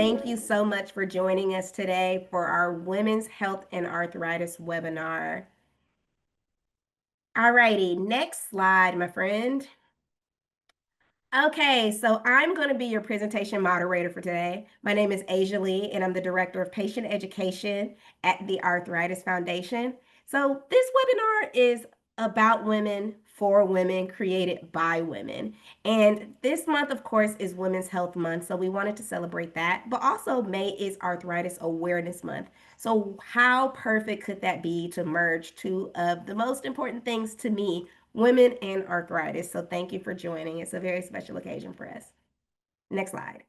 thank you so much for joining us today for our Women's Health and Arthritis webinar. All righty, next slide, my friend. Okay, so I'm going to be your presentation moderator for today. My name is Ashia Lee, and I'm the Director of Patient Education at the Arthritis Foundation. So this webinar is about women, for women, created by women. And this month, of course, is Women's Health Month, so we wanted to celebrate that. But also, May is Arthritis Awareness Month. So how perfect could that be to merge two of the most important things to me, women and arthritis. So thank you for joining. It's a very special occasion for us. Next slide.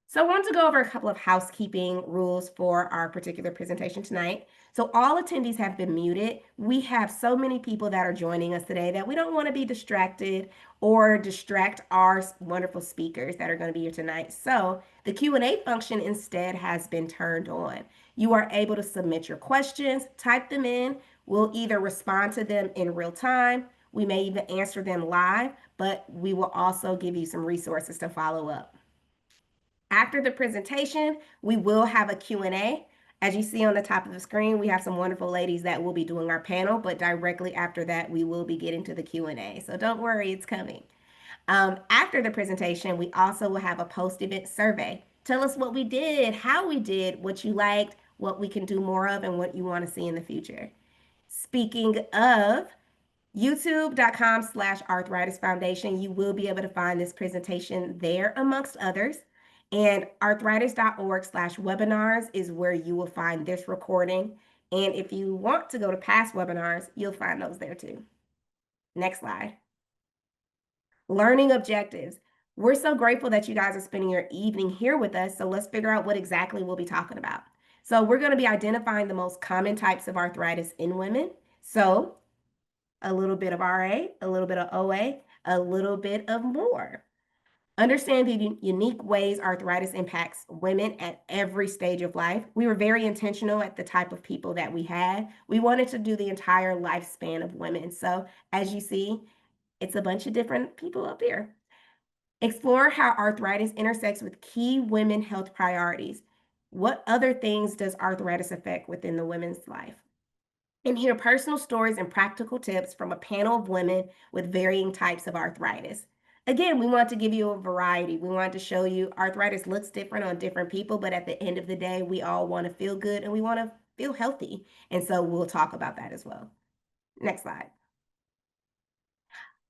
So I want to go over a couple of housekeeping rules for our particular presentation tonight. So all attendees have been muted. We have so many people that are joining us today that we don't want to be distracted or distract our wonderful speakers that are going to be here tonight. So the Q&A function instead has been turned on. You are able to submit your questions, type them in. We'll either respond to them in real time. We may even answer them live, but we will also give you some resources to follow up. After the presentation, we will have a Q&A. As you see on the top of the screen, we have some wonderful ladies that will be doing our panel, but directly after that, we will be getting to the Q&A. So don't worry, it's coming. After the presentation, we also will have a post-event survey. Tell us what we did, how we did, what you liked, what we can do more of, and what you want to see in the future. Speaking of, youtube.com/arthritis foundation, you will be able to find this presentation there amongst others. And arthritis.org/webinars is where you will find this recording. And if you want to go to past webinars, you'll find those there too. Next slide. Learning objectives. We're so grateful that you guys are spending your evening here with us. So let's figure out what exactly we'll be talking about. So we're going to be identifying the most common types of arthritis in women. So a little bit of RA, a little bit of OA, a little bit of more. Understand the unique ways arthritis impacts women at every stage of life. We were very intentional at the type of people that we had. We wanted to do the entire lifespan of women. So as you see, it's a bunch of different people up here. Explore how arthritis intersects with key women health priorities. What other things does arthritis affect within the women's life? And hear personal stories and practical tips from a panel of women with varying types of arthritis. Again, we want to give you a variety. We want to show you arthritis looks different on different people, but at the end of the day, we all want to feel good and we want to feel healthy. And so we'll talk about that as well. Next slide.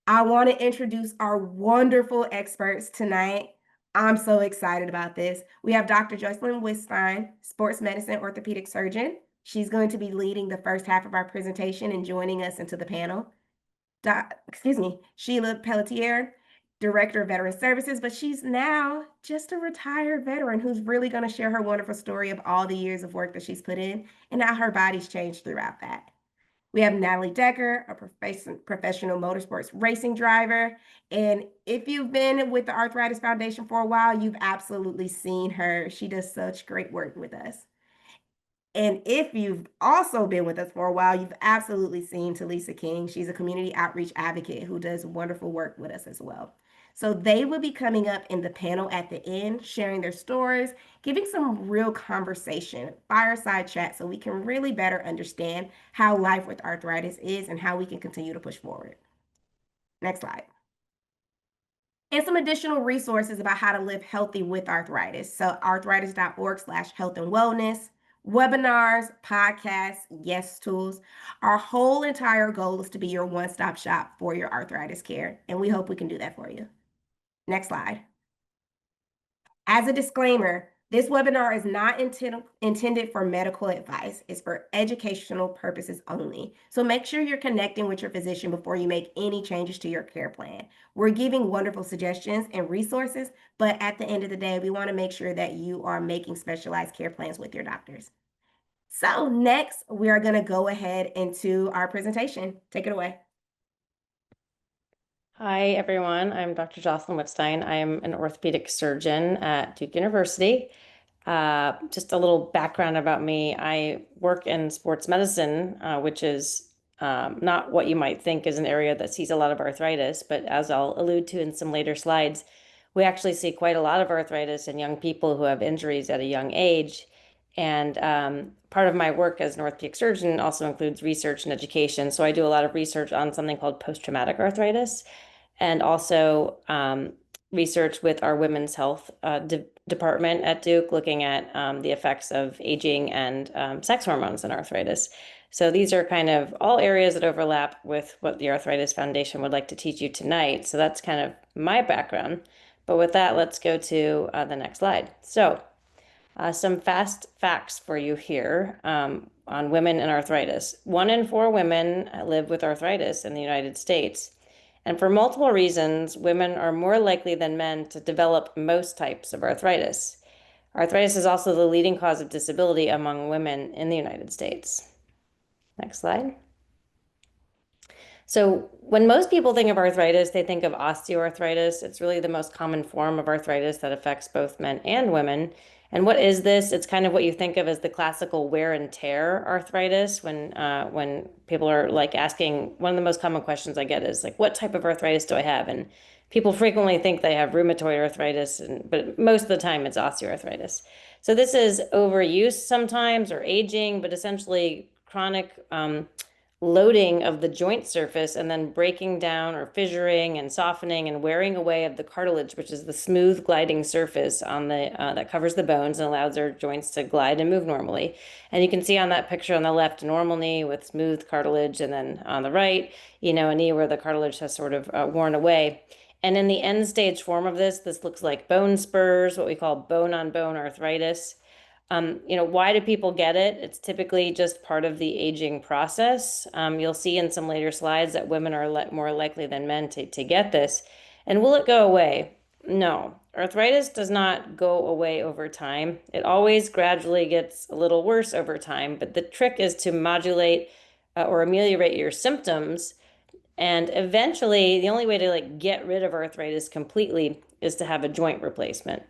I want to introduce our wonderful experts tonight. I'm so excited about this. We have Dr. Jocelyn Wittstein, sports medicine orthopedic surgeon. She's going to be leading the first half of our presentation and joining us into the panel. Sheila Pelletier, Director of Veteran Services, but she's now just a retired veteran who's really going to share her wonderful story of all the years of work that she's put in and how her body's changed throughout that. We have Natalie Decker, a professional motorsports racing driver. And if you've been with the Arthritis Foundation for a while, you've absolutely seen her. She does such great work with us. And if you've also been with us for a while, you've absolutely seen Talisa King. She's a community outreach advocate who does wonderful work with us as well. So they will be coming up in the panel at the end, sharing their stories, giving some real conversation, fireside chat, so we can really better understand how life with arthritis is and how we can continue to push forward. Next slide. And some additional resources about how to live healthy with arthritis. So arthritis.org/health and wellness. Webinars, podcasts, yes tools. Our whole entire goal is to be your one-stop shop for your arthritis care, and we hope we can do that for you. Next slide. As a disclaimer, this webinar is not intended for medical advice. It's for educational purposes only. So make sure you're connecting with your physician before you make any changes to your care plan. We're giving wonderful suggestions and resources, but at the end of the day, we want to make sure that you are making specialized care plans with your doctors. So next, we are going to go ahead into our presentation. Take it away. Hi, everyone. I'm Dr. Jocelyn Wittstein. I'm an orthopedic surgeon at Duke University. Just a little background about me. I work in sports medicine, which is not what you might think is an area that sees a lot of arthritis, but as I'll allude to in some later slides, we actually see quite a lot of arthritis in young people who have injuries at a young age. And part of my work as an orthopedic surgeon also includes research and education. So I do a lot of research on something called post-traumatic arthritis, and also research with our women's health department at Duke, looking at the effects of aging and sex hormones and arthritis. So these are kind of all areas that overlap with what the Arthritis Foundation would like to teach you tonight. So that's kind of my background. But with that, let's go to the next slide. So some fast facts for you here on women and arthritis. 1 in 4 women live with arthritis in the United States. And for multiple reasons, women are more likely than men to develop most types of arthritis. Arthritis is also the leading cause of disability among women in the United States. Next slide. So when most people think of arthritis, they think of osteoarthritis. It's really the most common form of arthritis that affects both men and women. And what is this? It's kind of what you think of as the classical wear and tear arthritis. When people are like asking, one of the most common questions I get is like, what type of arthritis do I have? And people frequently think they have rheumatoid arthritis, but most of the time it's osteoarthritis. So this is overuse sometimes or aging, but essentially chronic loading of the joint surface and then breaking down or fissuring and softening and wearing away of the cartilage, which is the smooth gliding surface on the that covers the bones and allows our joints to glide and move normally. And you can see on that picture on the left, a normal knee with smooth cartilage, and then on the right, a knee where the cartilage has sort of worn away. And in the end stage form of this looks like bone spurs, what we call bone on bone arthritis. Why do people get it? It's typically just part of the aging process. You'll see in some later slides that women are more likely than men to get this. And will it go away? No. Arthritis does not go away over time. It always gradually gets a little worse over time, but the trick is to modulate or ameliorate your symptoms. And eventually, the only way to get rid of arthritis completely is to have a joint replacement.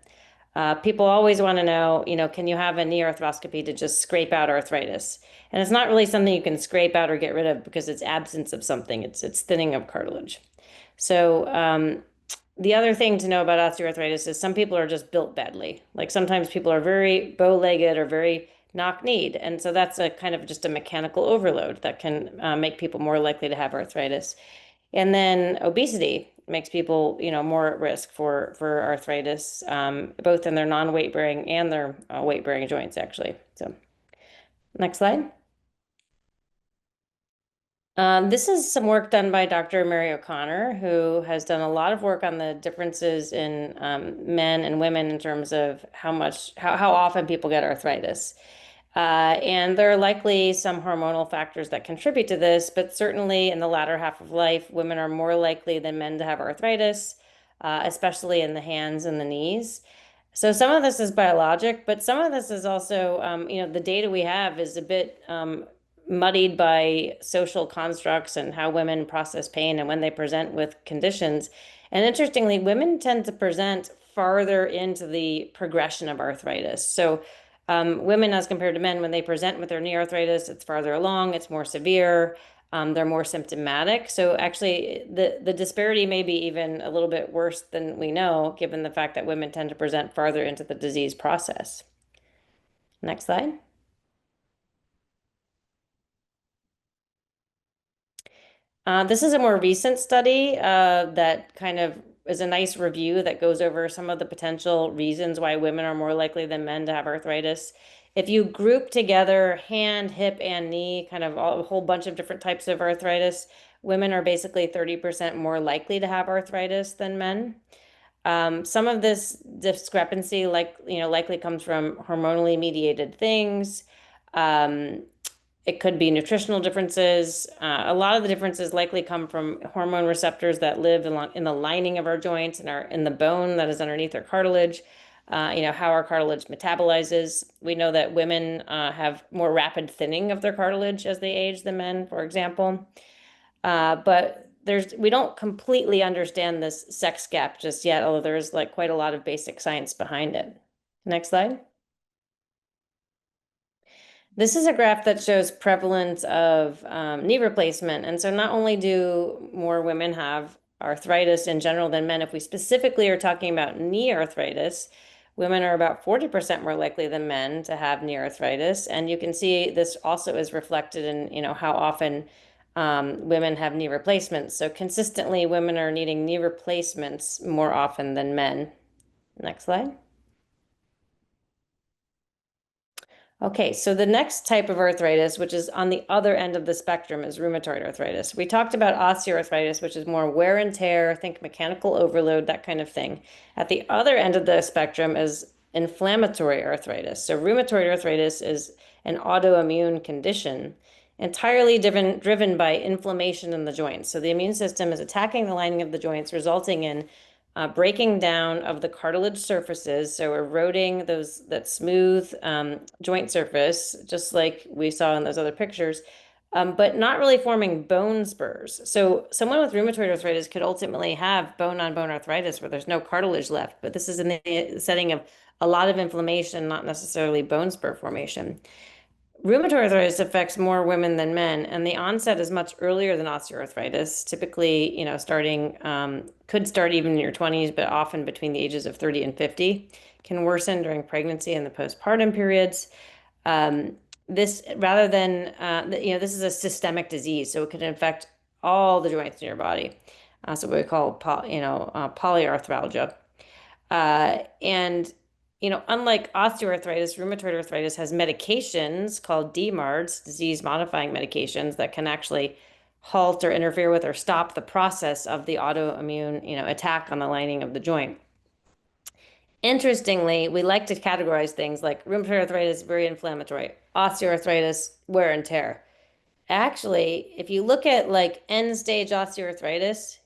People always want to know, can you have a knee arthroscopy to just scrape out arthritis? And it's not really something you can scrape out or get rid of because it's absence of something. It's thinning of cartilage. So the other thing to know about osteoarthritis is some people are just built badly. Like sometimes people are very bow-legged or very knock-kneed. And so that's a kind of just a mechanical overload that can make people more likely to have arthritis. And then obesity makes people, more at risk for arthritis, both in their non-weight bearing and their weight bearing joints, actually. So, next slide. This is some work done by Dr. Mary O'Connor, who has done a lot of work on the differences in men and women in terms of how often people get arthritis. And there are likely some hormonal factors that contribute to this, but certainly in the latter half of life, women are more likely than men to have arthritis, especially in the hands and the knees. So some of this is biologic, but some of this is also, the data we have is a bit muddied by social constructs and how women process pain and when they present with conditions. And interestingly, women tend to present farther into the progression of arthritis. So women, as compared to men, when they present with their knee arthritis, it's farther along, it's more severe, they're more symptomatic. So actually, the disparity may be even a little bit worse than we know, given the fact that women tend to present farther into the disease process. Next slide. This is a more recent study that kind of is a nice review that goes over some of the potential reasons why women are more likely than men to have arthritis. If you group together hand, hip, and knee, kind of a whole bunch of different types of arthritis, women are basically 30% more likely to have arthritis than men. Some of this discrepancy, likely comes from hormonally mediated things. It could be nutritional differences. A lot of the differences likely come from hormone receptors that live in the lining of our joints and are in the bone that is underneath our cartilage. How our cartilage metabolizes. We know that women have more rapid thinning of their cartilage as they age than men, for example. But we don't completely understand this sex gap just yet, although there's quite a lot of basic science behind it. Next slide. This is a graph that shows prevalence of knee replacement. And so not only do more women have arthritis in general than men. If we specifically are talking about knee arthritis, women are about 40% more likely than men to have knee arthritis. And you can see this also is reflected in, how often women have knee replacements. So consistently, women are needing knee replacements more often than men. Next slide. Okay, so the next type of arthritis, which is on the other end of the spectrum, is rheumatoid arthritis. We talked about osteoarthritis, which is more wear and tear, think mechanical overload, that kind of thing. At the other end of the spectrum is inflammatory arthritis. So rheumatoid arthritis is an autoimmune condition entirely driven by inflammation in the joints. So the immune system is attacking the lining of the joints, resulting in breaking down of the cartilage surfaces, so eroding that smooth joint surface, just like we saw in those other pictures, but not really forming bone spurs. So someone with rheumatoid arthritis could ultimately have bone-on-bone arthritis where there's no cartilage left, but this is in the setting of a lot of inflammation, not necessarily bone spur formation. Rheumatoid arthritis affects more women than men, and the onset is much earlier than osteoarthritis. Typically, could start even in your 20s, but often between the ages of 30 and 50. Can worsen during pregnancy and the postpartum periods. This rather than this is a systemic disease, so it can affect all the joints in your body. So what we call polyarthralgia. And unlike osteoarthritis, rheumatoid arthritis has medications called DMARDs, disease-modifying medications, that can actually halt or interfere with or stop the process of the autoimmune, attack on the lining of the joint. Interestingly, we like to categorize things like rheumatoid arthritis, very inflammatory, osteoarthritis, wear and tear. Actually, if you look at like end-stage osteoarthritis,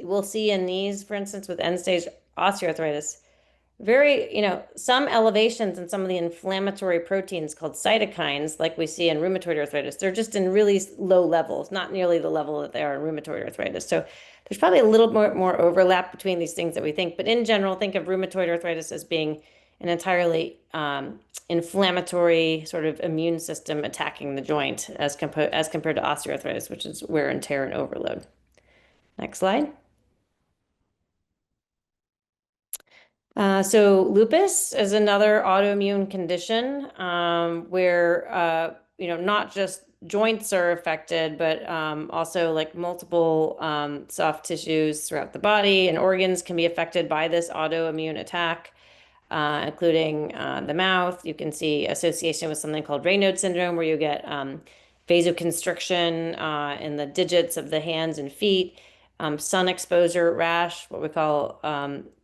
we'll see in knees, for instance, with end-stage osteoarthritis, very, some elevations in some of the inflammatory proteins called cytokines, like we see in rheumatoid arthritis. They're just in really low levels, not nearly the level that they are in rheumatoid arthritis. So there's probably a little more overlap between these things that we think. But in general, think of rheumatoid arthritis as being an entirely inflammatory sort of immune system attacking the joint as compared to osteoarthritis, which is wear and tear and overload. Next slide. So lupus is another autoimmune condition where not just joints are affected, but also like multiple soft tissues throughout the body and organs can be affected by this autoimmune attack, including the mouth. You can see association with something called Raynaud syndrome, where you get vasoconstriction in the digits of the hands and feet. Sun exposure rash, what we call,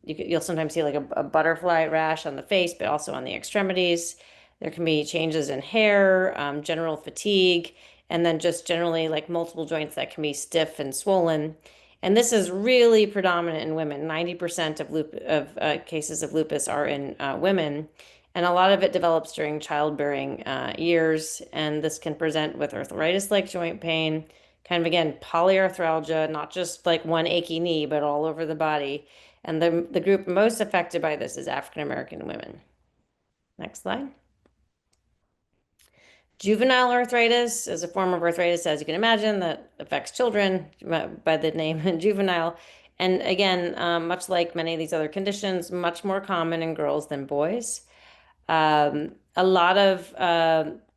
you'll sometimes see like a butterfly rash on the face, but also on the extremities. There can be changes in hair, general fatigue, and then just generally like multiple joints that can be stiff and swollen. And this is really predominant in women. 90% of cases of lupus are in women. And a lot of it develops during childbearing years. And this can present with arthritis-like joint pain, kind of, again, polyarthralgia, not just like one achy knee, but all over the body. And the group most affected by this is African American women. Next slide. Juvenile arthritis is a form of arthritis, as you can imagine, that affects children by the name juvenile. And again, much like many of these other conditions, much more common in girls than boys. A lot of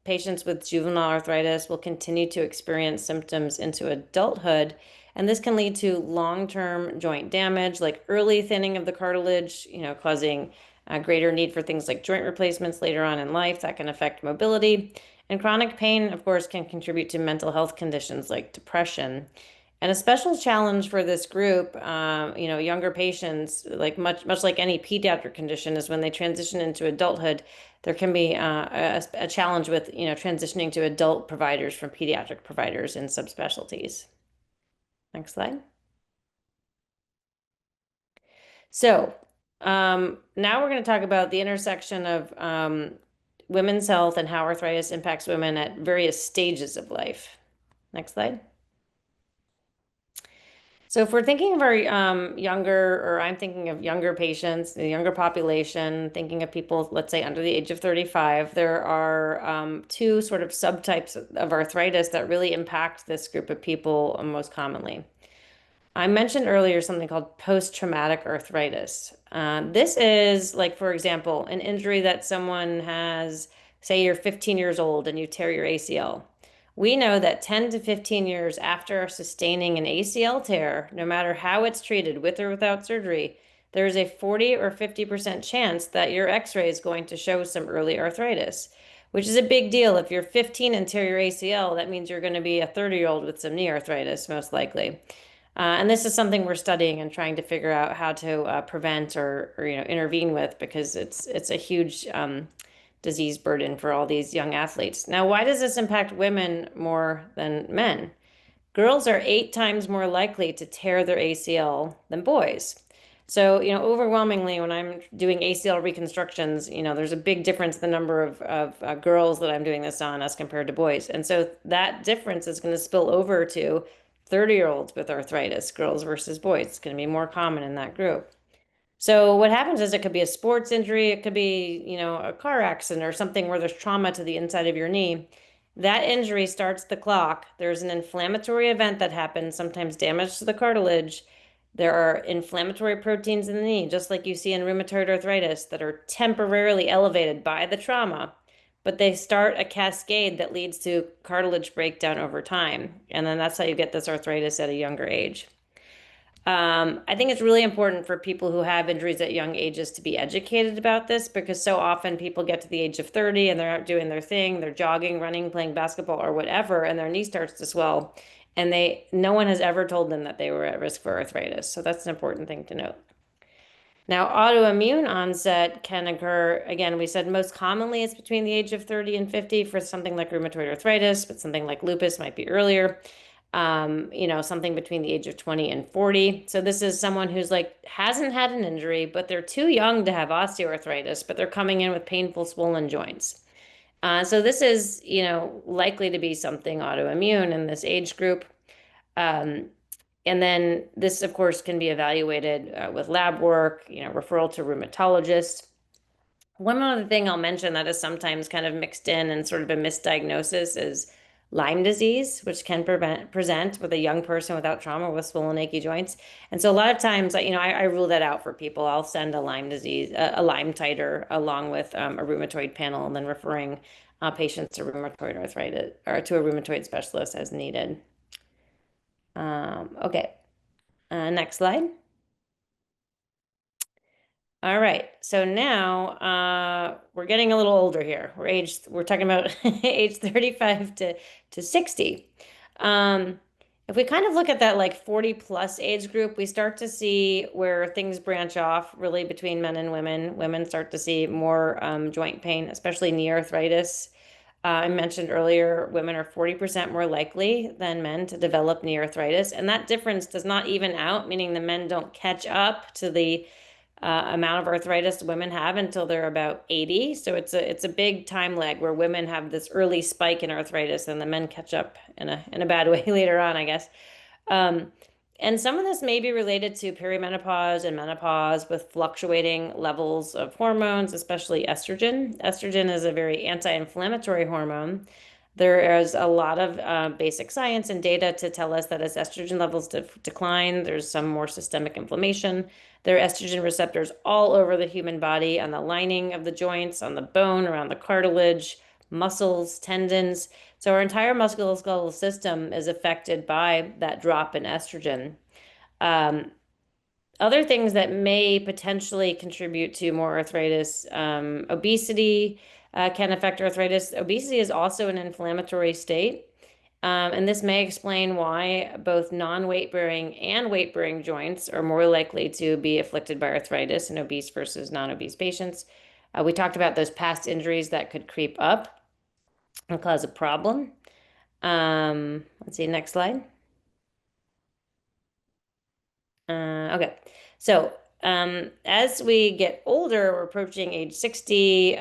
patients with juvenile arthritis will continue to experience symptoms into adulthood, and this can lead to long-term joint damage, like early thinning of the cartilage, causing a greater need for things like joint replacements later on in life that can affect mobility. And chronic pain, of course, can contribute to mental health conditions like depression. And a special challenge for this group, younger patients, like much like any pediatric condition, is when they transition into adulthood, there can be a challenge with, transitioning to adult providers from pediatric providers in subspecialties. Next slide. So now we're going to talk about the intersection of women's health and how arthritis impacts women at various stages of life. Next slide. So if we're thinking of our I'm thinking of younger patients, the younger population, thinking of people, let's say, under the age of 35, there are two sort of subtypes of arthritis that really impact this group of people most commonly. I mentioned earlier something called post-traumatic arthritis. This is like, for example, an injury that someone has, say you're 15 years old and you tear your ACL. We know that 10 to 15 years after sustaining an ACL tear, no matter how it's treated, with or without surgery, there is a 40 or 50% chance that your x-ray is going to show some early arthritis, which is a big deal. If you're 15 and tear your ACL, that means you're going to be a 30-year-old with some knee arthritis, most likely. And this is something we're studying and trying to figure out how to prevent or intervene with, because it's a huge disease burden for all these young athletes. Now, why does this impact women more than men? Girls are 8 times more likely to tear their ACL than boys. So, overwhelmingly, when I'm doing ACL reconstructions, there's a big difference in the number of girls that I'm doing this on as compared to boys. And so that difference is going to spill over to 30-year-olds with arthritis, girls versus boys. It's going to be more common in that group. So what happens is it could be a sports injury, it could be, a car accident or something where there's trauma to the inside of your knee. That injury starts the clock. There's an inflammatory event that happens, sometimes damage to the cartilage. There are inflammatory proteins in the knee, just like you see in rheumatoid arthritis, that are temporarily elevated by the trauma, but they start a cascade that leads to cartilage breakdown over time. And then that's how you get this arthritis at a younger age. I think it's really important for people who have injuries at young ages to be educated about this, because so often people get to the age of 30 and they're out doing their thing, they're jogging, running, playing basketball or whatever, and their knee starts to swell, and no one has ever told them that they were at risk for arthritis. So that's an important thing to note. Now, autoimmune onset can occur, again, we said most commonly it's between the age of 30 and 50 for something like rheumatoid arthritis, but something like lupus might be earlier. Something between the age of 20 and 40. So this is someone who's like hasn't had an injury, but they're too young to have osteoarthritis, but they're coming in with painful swollen joints. So this is, likely to be something autoimmune in this age group. And then this, of course, can be evaluated with lab work, referral to rheumatologist. One other thing I'll mention that is sometimes kind of mixed in and sort of a misdiagnosis is Lyme disease, which can present with a young person without trauma with swollen, achy joints. And so a lot of times, I rule that out for people. I'll send a Lyme disease, a Lyme titer along with a rheumatoid panel, and then referring patients to rheumatoid arthritis or to a rheumatoid specialist as needed. Okay, next slide. All right, so now we're getting a little older here. We're talking about age 35 to 60. If we kind of look at that like 40 plus age group, we start to see where things branch off really between men and women. Women start to see more joint pain, especially knee arthritis. I mentioned earlier, women are 40% more likely than men to develop knee arthritis, and that difference does not even out, meaning the men don't catch up to the amount of arthritis women have until they're about 80. So it's a big time lag where women have this early spike in arthritis and the men catch up in a bad way later on, I guess. And some of this may be related to perimenopause and menopause with fluctuating levels of hormones, especially estrogen. Estrogen is a very anti-inflammatory hormone. There is a lot of basic science and data to tell us that as estrogen levels decline, there's some more systemic inflammation. There are estrogen receptors all over the human body, on the lining of the joints, on the bone, around the cartilage, muscles, tendons. So our entire musculoskeletal system is affected by that drop in estrogen. Other things that may potentially contribute to more arthritis, obesity can affect arthritis. Obesity is also an inflammatory state. And this may explain why both non-weight bearing and weight bearing joints are more likely to be afflicted by arthritis in obese versus non-obese patients. We talked about those past injuries that could creep up and cause a problem. Let's see, next slide. Okay, so as we get older, we're approaching age 60,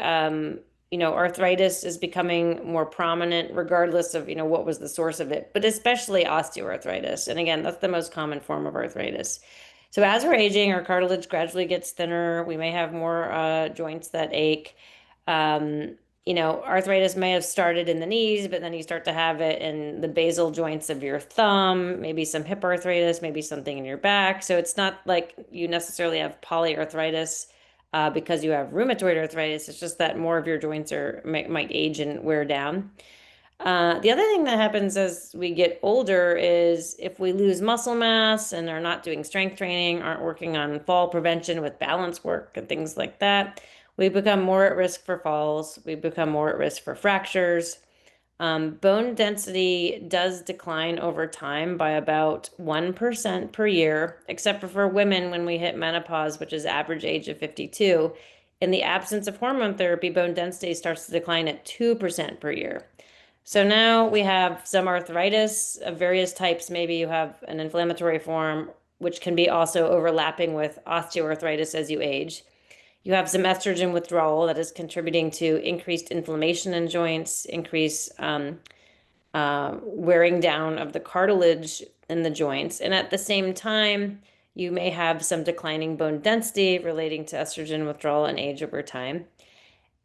arthritis is becoming more prominent regardless of, what was the source of it, but especially osteoarthritis. And again, that's the most common form of arthritis. So as we're aging, our cartilage gradually gets thinner. We may have more joints that ache. arthritis may have started in the knees, but then you start to have it in the basal joints of your thumb, maybe some hip arthritis, maybe something in your back. So it's not like you necessarily have polyarthritis because you have rheumatoid arthritis. It's just that more of your joints might age and wear down. The other thing that happens as we get older is if we lose muscle mass and are not doing strength training, aren't working on fall prevention with balance work and things like that, we become more at risk for falls. We become more at risk for fractures. Bone density does decline over time by about 1% per year, except for women when we hit menopause, which is average age of 52. In the absence of hormone therapy, bone density starts to decline at 2% per year. So now we have some arthritis of various types. Maybe you have an inflammatory form, which can be also overlapping with osteoarthritis as you age. You have some estrogen withdrawal that is contributing to increased inflammation in joints, increased wearing down of the cartilage in the joints. And at the same time, you may have some declining bone density relating to estrogen withdrawal and age over time.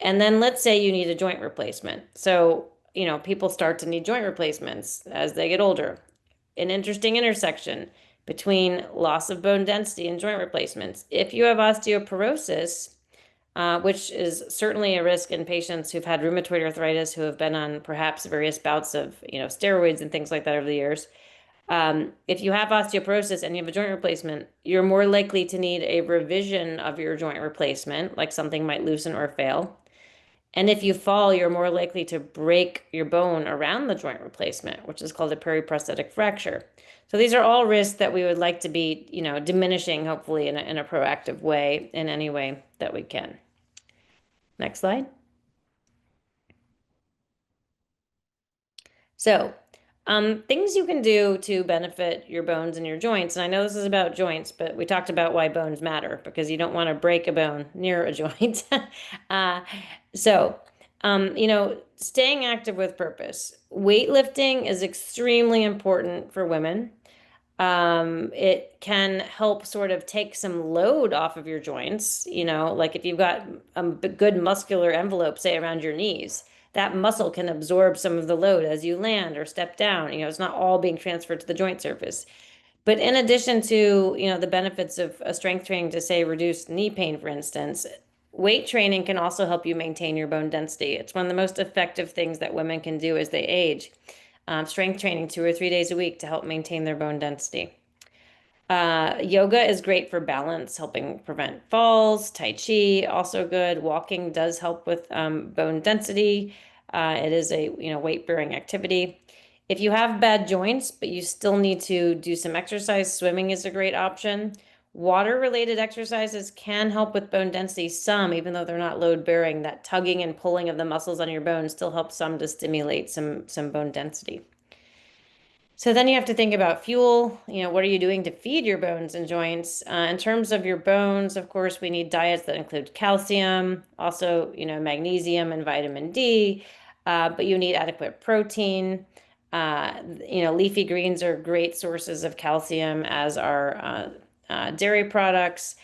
And then let's say you need a joint replacement. So, people start to need joint replacements as they get older. An interesting intersection between loss of bone density and joint replacements. If you have osteoporosis, which is certainly a risk in patients who've had rheumatoid arthritis, who have been on perhaps various bouts of, steroids and things like that over the years. If you have osteoporosis and you have a joint replacement, you're more likely to need a revision of your joint replacement, like something might loosen or fail. And if you fall, you're more likely to break your bone around the joint replacement, which is called a periprosthetic fracture. So these are all risks that we would like to be, diminishing, hopefully in a proactive way, in any way that we can. Next slide. So, things you can do to benefit your bones and your joints. And I know this is about joints, but we talked about why bones matter because you don't want to break a bone near a joint. uh, so, staying active with purpose. Weightlifting is extremely important for women. It can help sort of take some load off of your joints, like if you've got a good muscular envelope, say around your knees, that muscle can absorb some of the load as you land or step down. It's not all being transferred to the joint surface. But in addition to, the benefits of a strength training to say reduce knee pain, for instance, weight training can also help you maintain your bone density. It's one of the most effective things that women can do as they age. Strength training 2 or 3 days a week to help maintain their bone density. Yoga is great for balance, helping prevent falls. Tai Chi, also good. Walking does help with bone density. It is a weight-bearing activity. If you have bad joints, but you still need to do some exercise, swimming is a great option. Water-related exercises can help with bone density some, even though they're not load-bearing. That tugging and pulling of the muscles on your bones still helps some to stimulate some bone density. So then you have to think about fuel. What are you doing to feed your bones and joints? In terms of your bones, of course, we need diets that include calcium, also, magnesium and vitamin D, but you need adequate protein. Leafy greens are great sources of calcium, as are dairy products.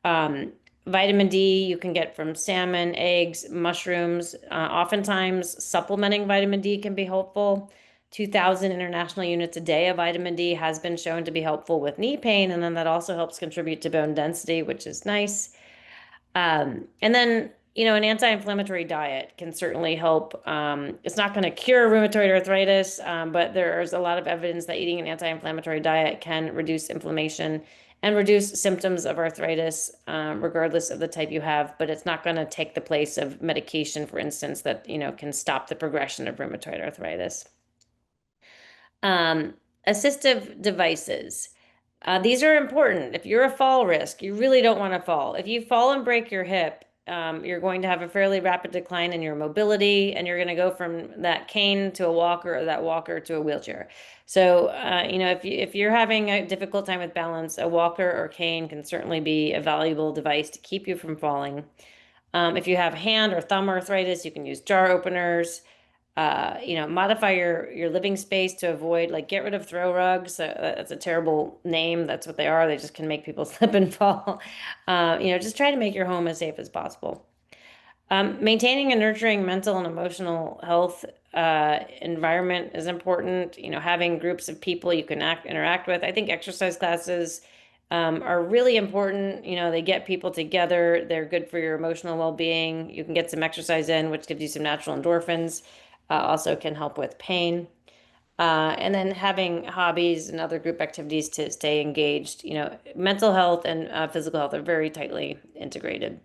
Vitamin D you can get from salmon, eggs, mushrooms. Oftentimes, supplementing vitamin D can be helpful. 2,000 international units a day of vitamin D has been shown to be helpful with knee pain, and then that also helps contribute to bone density, which is nice. And then, an anti-inflammatory diet can certainly help. It's not going to cure rheumatoid arthritis, but there's a lot of evidence that eating an anti-inflammatory diet can reduce inflammation and reduce symptoms of arthritis, regardless of the type you have, but it's not going to take the place of medication, for instance, that, can stop the progression of rheumatoid arthritis. Assistive devices. These are important. If you're a fall risk, you really don't want to fall. If you fall and break your hip, you're going to have a fairly rapid decline in your mobility, and you're going to go from that cane to a walker, or that walker to a wheelchair. So, if you're having a difficult time with balance, a walker or cane can certainly be a valuable device to keep you from falling. If you have hand or thumb arthritis, you can use jar openers. Modify your living space to avoid, like, get rid of throw rugs. That's a terrible name. That's what they are. They just can make people slip and fall. Just try to make your home as safe as possible. Maintaining and nurturing mental and emotional health environment is important. Having groups of people you can interact with. I think exercise classes are really important. They get people together. They're good for your emotional well-being. You can get some exercise in, which gives you some natural endorphins. Also can help with pain. And then having hobbies and other group activities to stay engaged. Mental health and physical health are very tightly integrated.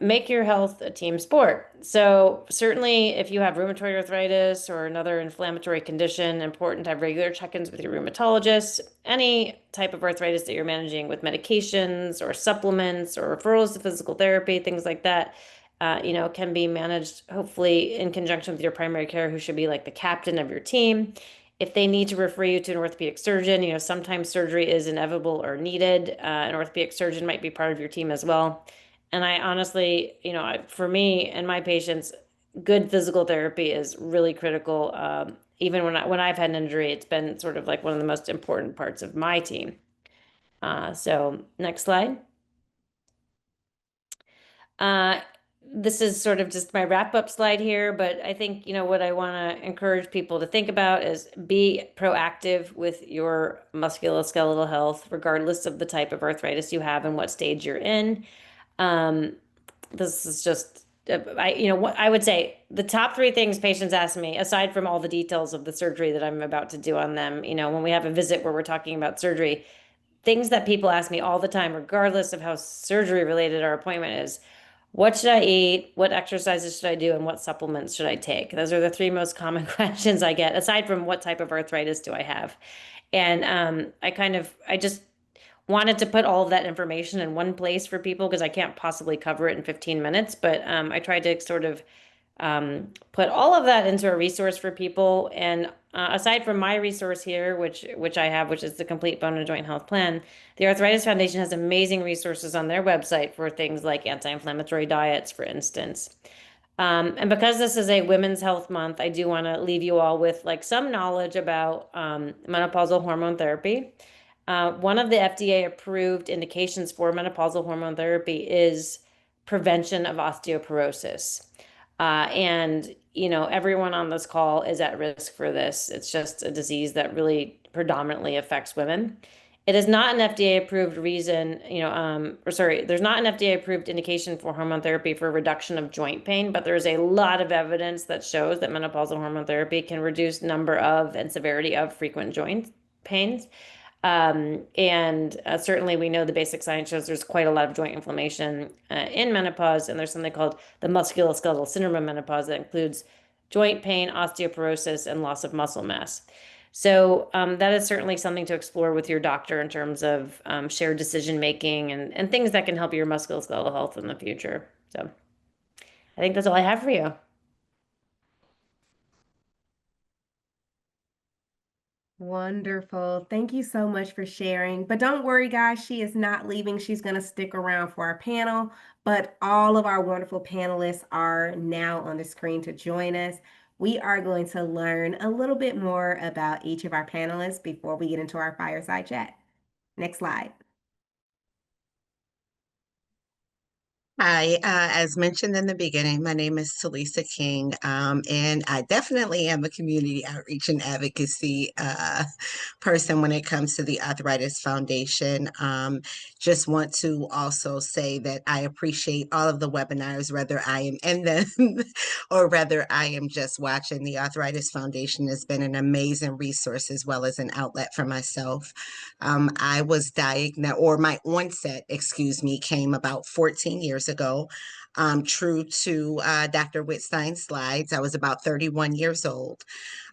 Make your health a team sport. So certainly if you have rheumatoid arthritis or another inflammatory condition, important to have regular check-ins with your rheumatologist. Any type of arthritis that you're managing with medications or supplements or referrals to physical therapy, things like that, can be managed hopefully in conjunction with your primary care, who should be like the captain of your team. If they need to refer you to an orthopedic surgeon, sometimes surgery is inevitable or needed. An orthopedic surgeon might be part of your team as well. And I honestly, for me and my patients, good physical therapy is really critical. Even when I've had an injury, it's been sort of like one of the most important parts of my team. So next slide. Uh, this is sort of just my wrap up slide here, but I think, what I want to encourage people to think about is be proactive with your musculoskeletal health, regardless of the type of arthritis you have and what stage you're in. Um, this is just, what I would say the top three things patients ask me, aside from all the details of the surgery that I'm about to do on them, when we have a visit where we're talking about surgery, things that people ask me all the time, regardless of how surgery related our appointment is, what should I eat? What exercises should I do? And what supplements should I take? Those are the three most common questions I get, aside from what type of arthritis do I have? And I just wanted to put all of that information in one place for people because I can't possibly cover it in 15 minutes. But I tried to sort of put all of that into a resource for people. And aside from my resource here, which I have, which is the Complete Bone and Joint Health Plan, the Arthritis Foundation has amazing resources on their website for things like anti-inflammatory diets, for instance. And because this is a Women's Health Month, I do want to leave you all with like some knowledge about menopausal hormone therapy. One of the FDA approved indications for menopausal hormone therapy is prevention of osteoporosis. And, everyone on this call is at risk for this. It's just a disease that really predominantly affects women. It is not an FDA approved reason, there's not an FDA approved indication for hormone therapy for reduction of joint pain, but there's a lot of evidence that shows that menopausal hormone therapy can reduce number of and severity of frequent joint pains. And certainly we know the basic science shows there's quite a lot of joint inflammation in menopause, and there's something called the musculoskeletal syndrome of menopause that includes joint pain, osteoporosis, and loss of muscle mass. So that is certainly something to explore with your doctor in terms of shared decision making and things that can help your musculoskeletal health in the future. So I think that's all I have for you. Wonderful. Thank you so much for sharing. But don't worry, guys, she is not leaving. She's going to stick around for our panel. But all of our wonderful panelists are now on the screen to join us. We are going to learn a little bit more about each of our panelists before we get into our fireside chat. Next slide. Hi, as mentioned in the beginning, my name is Talisa King, and I definitely am a community outreach and advocacy person when it comes to the Arthritis Foundation. Just want to also say that I appreciate all of the webinars, whether I am in them or whether I am just watching. The Arthritis Foundation has been an amazing resource as well as an outlet for myself. I was diagnosed, or my onset, excuse me, came about 14 years ago. True to Dr. Wittstein's slides, I was about 31 years old.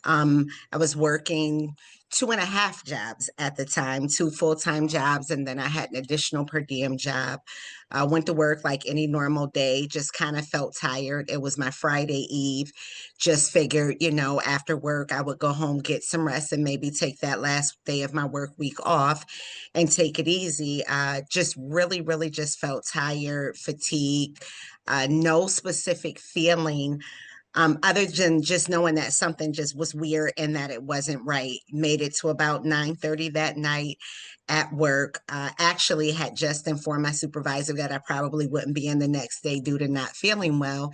I was working 2.5 jobs at the time, 2 full-time jobs, and then I had an additional per diem job. I went to work like any normal day, just kind of felt tired. It was my Friday Eve. Just figured, after work, I would go home, get some rest, and maybe take that last day of my work week off and take it easy. Just really, really just felt tired, fatigued, no specific feeling Other than just knowing that something just was weird and that it wasn't right. Made it to about 9:30 that night at work. Actually had just informed my supervisor that I probably wouldn't be in the next day due to not feeling well,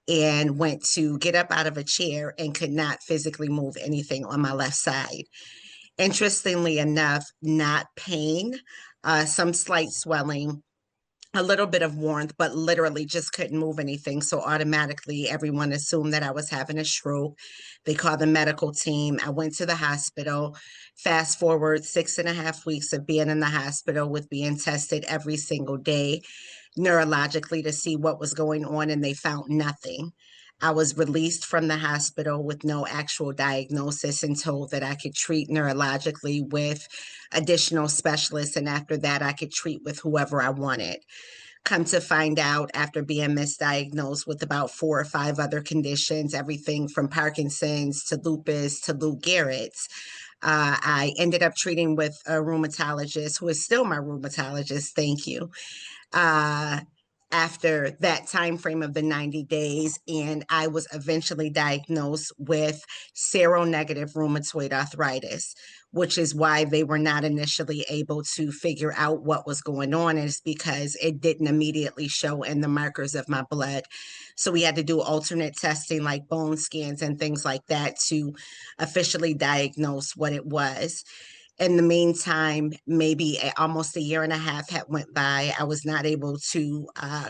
and went to get up out of a chair and could not physically move anything on my left side. Interestingly enough, not pain, some slight swelling, a little bit of warmth, but literally just couldn't move anything. So automatically, everyone assumed that I was having a stroke. They called the medical team. I went to the hospital. Fast forward 6.5 weeks of being in the hospital with being tested every single day neurologically to see what was going on, and they found nothing. I was released from the hospital with no actual diagnosis and told that I could treat neurologically with additional specialists. And after that, I could treat with whoever I wanted. Come to find out, after being misdiagnosed with about 4 or 5 other conditions, everything from Parkinson's to lupus to Lou Gehrig's, I ended up treating with a rheumatologist who is still my rheumatologist. Thank you. uh, After that time frame of the 90 days, and I was eventually diagnosed with seronegative rheumatoid arthritis, which is why they were not initially able to figure out what was going on, is because it didn't immediately show in the markers of my blood. So we had to do alternate testing like bone scans and things like that to officially diagnose what it was. In the meantime, maybe almost a year and a half had went by. I was not able to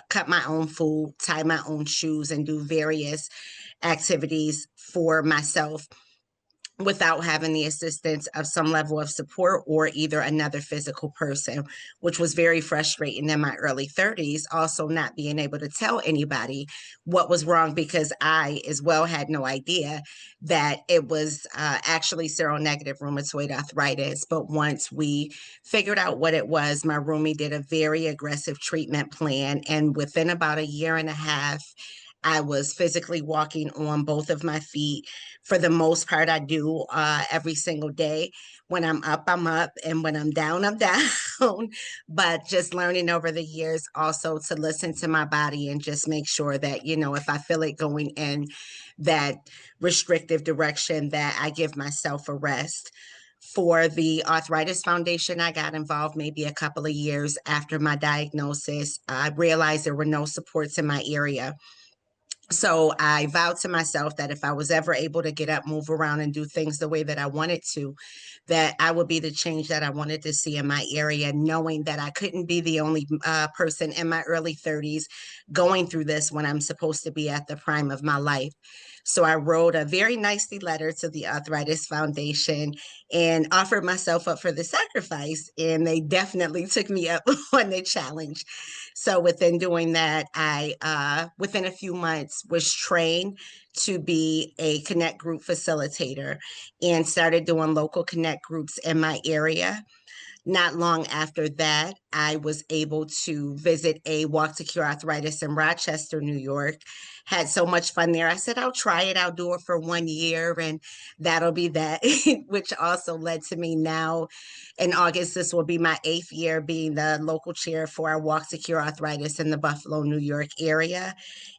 cut my own food, tie my own shoes, and do various activities for myself without having the assistance of some level of support or either another physical person, which was very frustrating in my early 30s. Also, not being able to tell anybody what was wrong, because I as well had no idea that it was actually seronegative rheumatoid arthritis. But once we figured out what it was, my roomie did a very aggressive treatment plan. And within about a year and a half, I was physically walking on both of my feet. For the most part, I do every single day. When I'm up, I'm up, and when I'm down. But just learning over the years also to listen to my body and just make sure that, if I feel it going in that restrictive direction, that I give myself a rest. For the Arthritis Foundation, I got involved maybe a couple of years after my diagnosis. I realized there were no supports in my area. So I vowed to myself that if I was ever able to get up, move around, and do things the way that I wanted to, that I would be the change that I wanted to see in my area, knowing that I couldn't be the only person in my early 30s going through this when I'm supposed to be at the prime of my life. So I wrote a very nicely letter to the Arthritis Foundation and offered myself up for the sacrifice, and they definitely took me up on the challenge. So within doing that, within a few months, was trained to be a Connect Group facilitator and started doing local Connect groups in my area. Not long after that, I was able to visit a Walk to Cure Arthritis in Rochester, New York. Had so much fun there. I said, I'll try it. I'll do it for 1 year, and that'll be that, which also led to me now in August. This will be my 8th year being the local chair for our Walk to Cure Arthritis in the Buffalo, New York area.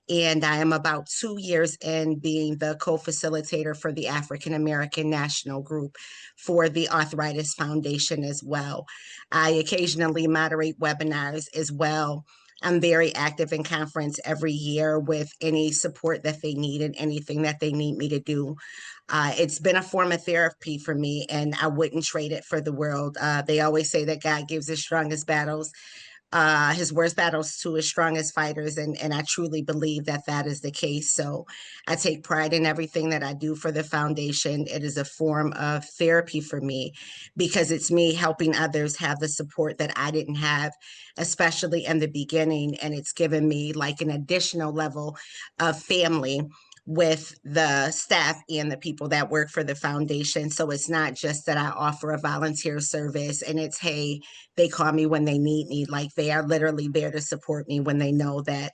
And I am about 2 years in being the co-facilitator for the African American National Group for the Arthritis Foundation as well. I occasionally moderate webinars as well. I'm very active in conference every year with any support that they need and anything that they need me to do. It's been a form of therapy for me, and I wouldn't trade it for the world. They always say that God gives his strongest battles, his worst battles to his strongest fighters, and I truly believe that that is the case. So I take pride in everything that I do for the foundation. It is a form of therapy for me because it's me helping others have the support that I didn't have, especially in the beginning, and it's given me like an additional level of family with the staff and the people that work for the foundation. So it's not just that I offer a volunteer service and it's, hey, they call me when they need me. Like, they are literally there to support me when they know that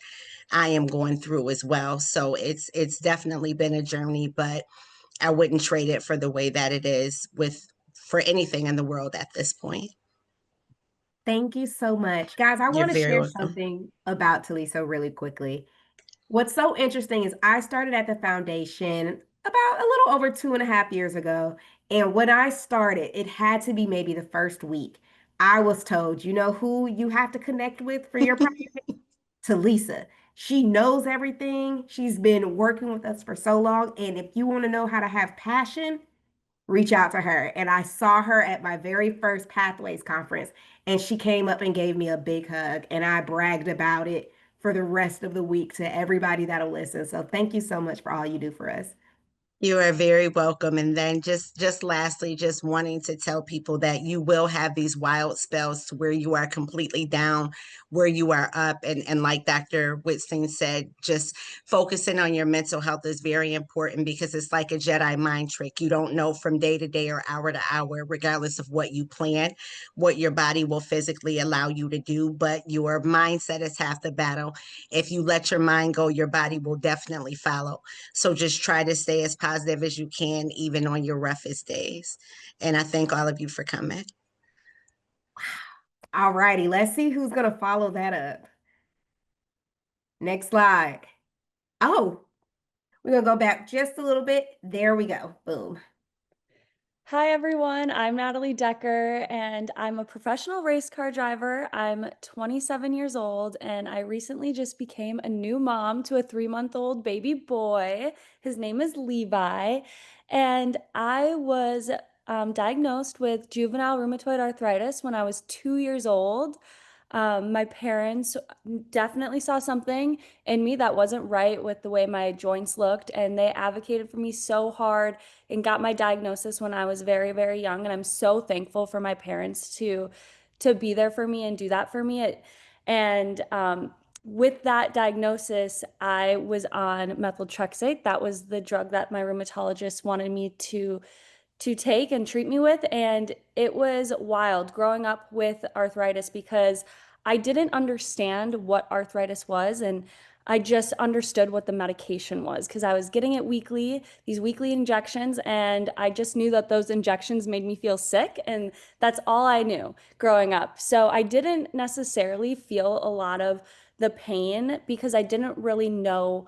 I am going through as well. So it's definitely been a journey, but I wouldn't trade it for the way that it is for anything in the world at this point. Thank you so much. Guys, I You're want to very share welcome. something about Talisa really quickly. What's so interesting is I started at the foundation about a little over 2.5 years ago. And when I started, it had to be maybe the first week. I was told, you know who you have to connect with for your project? Talisa. She knows everything. She's been working with us for so long. And if you want to know how to have passion, reach out to her. And I saw her at my very first Pathways conference, and she came up and gave me a big hug, and I bragged about it for the rest of the week to everybody that'll listen. So thank you so much for all you do for us. You are very welcome. And then just lastly, just wanting to tell people that you will have these wild spells to where you are completely down, where you are up. And like Dr. Wittstein said, just focusing on your mental health is very important because it's like a Jedi mind trick. You don't know from day to day or hour to hour, regardless of what you plan, what your body will physically allow you to do. But your mindset is half the battle. If you let your mind go, your body will definitely follow. So just try to stay as positive as you can, even on your roughest days. And I thank all of you for coming. All righty, let's see who's going to follow that up. Next slide. Oh, we're going to go back just a little bit. There we go. Boom. Hi everyone, I'm Natalie Decker and I'm a professional race car driver. I'm 27 years old and I recently just became a new mom to a 3-month-old baby boy. His name is Levi, and I was diagnosed with juvenile rheumatoid arthritis when I was 2 years old. My parents definitely saw something in me that wasn't right with the way my joints looked, and they advocated for me so hard and got my diagnosis when I was very, very young. And I'm so thankful for my parents to be there for me and do that for me. With that diagnosis, I was on methotrexate. That was the drug that my rheumatologist wanted me to take and treat me with. And it was wild growing up with arthritis because I didn't understand what arthritis was. And I just understood what the medication was because I was getting it weekly, these weekly injections, and I just knew that those injections made me feel sick. And that's all I knew growing up. So I didn't necessarily feel a lot of the pain because I didn't really know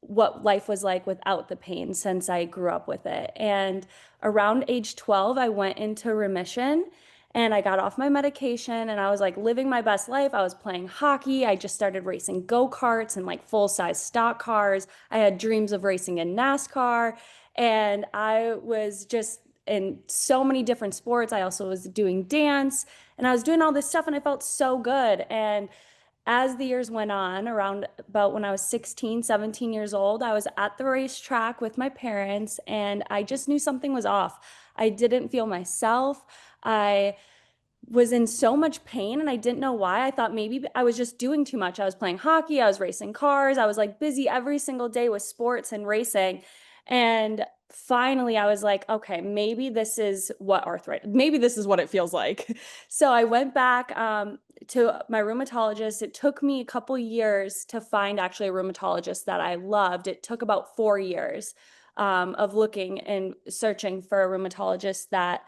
what life was like without the pain since I grew up with it. And around age 12, I went into remission and I got off my medication and I was like living my best life. I was playing hockey. I just started racing go-karts and like full-size stock cars. I had dreams of racing in NASCAR, and I was just in so many different sports. I also was doing dance and I was doing all this stuff and I felt so good. And as the years went on, around about when I was 16, 17 years old, I was at the racetrack with my parents and I just knew something was off. I didn't feel myself. I was in so much pain and I didn't know why. I thought maybe I was just doing too much. I was playing hockey, I was racing cars, I was like busy every single day with sports and racing. And finally I was like, okay, maybe this is what arthritis, maybe this is what it feels like. So I went back to my rheumatologist. It took me a couple years to find actually a rheumatologist that I loved. It took about 4 years of looking and searching for a rheumatologist that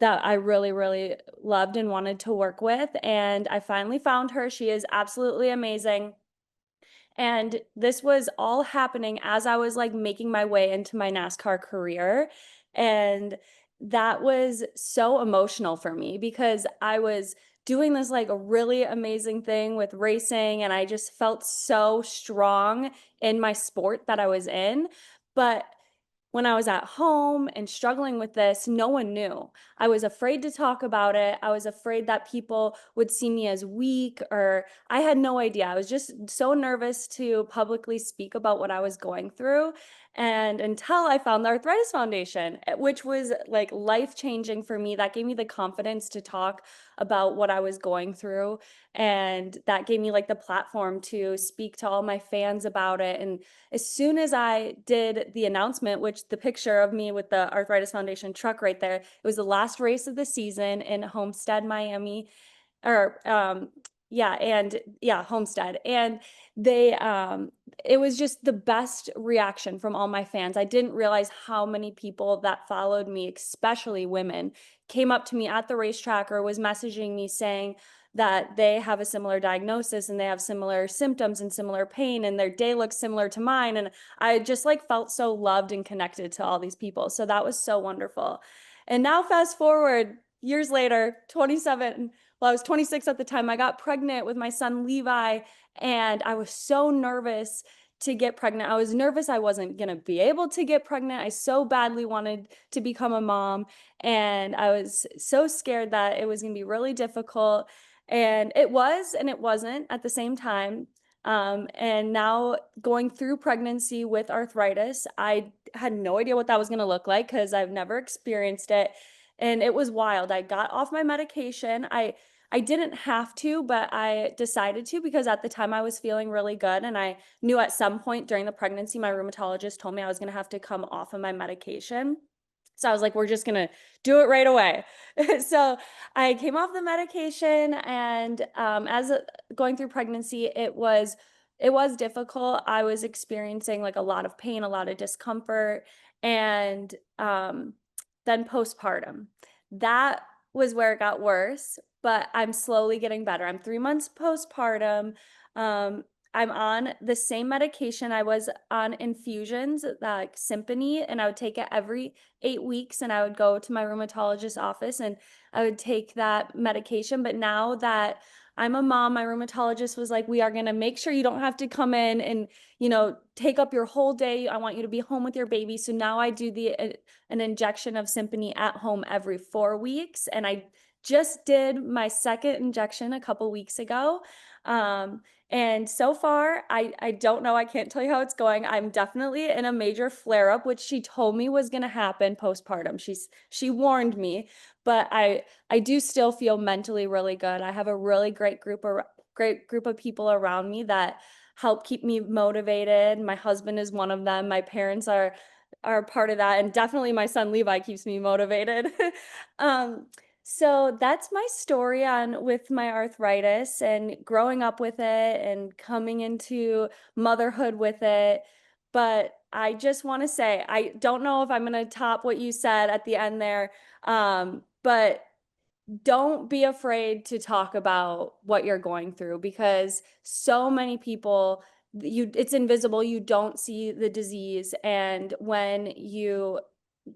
I really, really loved and wanted to work with. And I finally found her. She is absolutely amazing. And this was all happening as I was like making my way into my NASCAR career. And that was so emotional for me because I was doing this like a really amazing thing with racing and I just felt so strong in my sport that I was in. But when I was at home and struggling with this, no one knew. I was afraid to talk about it. I was afraid that people would see me as weak, or I had no idea. I was just so nervous to publicly speak about what I was going through. And until I found the Arthritis Foundation, which was like life changing for me, that gave me the confidence to talk about what I was going through. And that gave me like the platform to speak to all my fans about it. And as soon as I did the announcement, which the picture of me with the Arthritis Foundation truck right there, it was the last race of the season in Homestead, Miami, or Homestead. And they it was just the best reaction from all my fans. I didn't realize how many people that followed me, especially women, came up to me at the racetrack or was messaging me saying that they have a similar diagnosis and they have similar symptoms and similar pain and their day looks similar to mine. And I just like felt so loved and connected to all these people. So that was so wonderful. And now fast forward years later, 27, well, I was 26 at the time. I got pregnant with my son Levi, and I was so nervous to get pregnant. I was nervous I wasn't going to be able to get pregnant. I so badly wanted to become a mom, and I was so scared that it was going to be really difficult. And it was, and it wasn't at the same time. And now going through pregnancy with arthritis, I had no idea what that was going to look like because I've never experienced it. And it was wild. I got off my medication. I didn't have to, but I decided to because at the time I was feeling really good. And I knew at some point during the pregnancy, my rheumatologist told me I was going to have to come off of my medication. So I was like, we're just going to do it right away. So I came off the medication, and going through pregnancy, it was difficult. I was experiencing like a lot of pain, a lot of discomfort, and then postpartum. That was where it got worse, but I'm slowly getting better. I'm 3 months postpartum. I'm on the same medication I was on infusions, like Symphony, and I would take it every 8 weeks, and I would go to my rheumatologist's office and I would take that medication. But now that I'm a mom, my rheumatologist was like, we are going to make sure you don't have to come in and, take up your whole day. I want you to be home with your baby. So now I do an injection of Symphony at home every 4 weeks. And I just did my second injection a couple weeks ago. And so far, I don't know. I can't tell you how it's going. I'm definitely in a major flare up, which she told me was going to happen postpartum. She warned me, but I do still feel mentally really good. I have a really great group of people around me that help keep me motivated. My husband is one of them. My parents are part of that, and definitely my son Levi keeps me motivated. So that's my story with my arthritis and growing up with it and coming into motherhood with it. But I just want to say, I don't know if I'm going to top what you said at the end there, but don't be afraid to talk about what you're going through, because so many people, it's invisible. You don't see the disease. And when you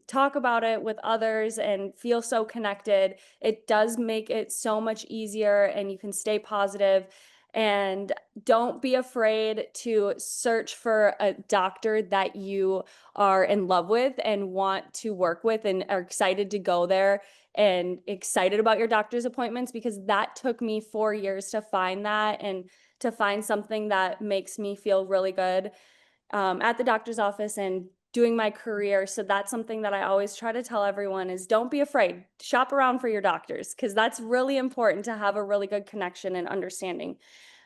talk about it with others and feel so connected, it does make it so much easier, and you can stay positive. And don't be afraid to search for a doctor that you are in love with and want to work with and are excited to go there and excited about your doctor's appointments, because that took me 4 years to find that and to find something that makes me feel really good at the doctor's office and doing my career. So that's something that I always try to tell everyone is don't be afraid. Shop around for your doctors, because that's really important to have a really good connection and understanding.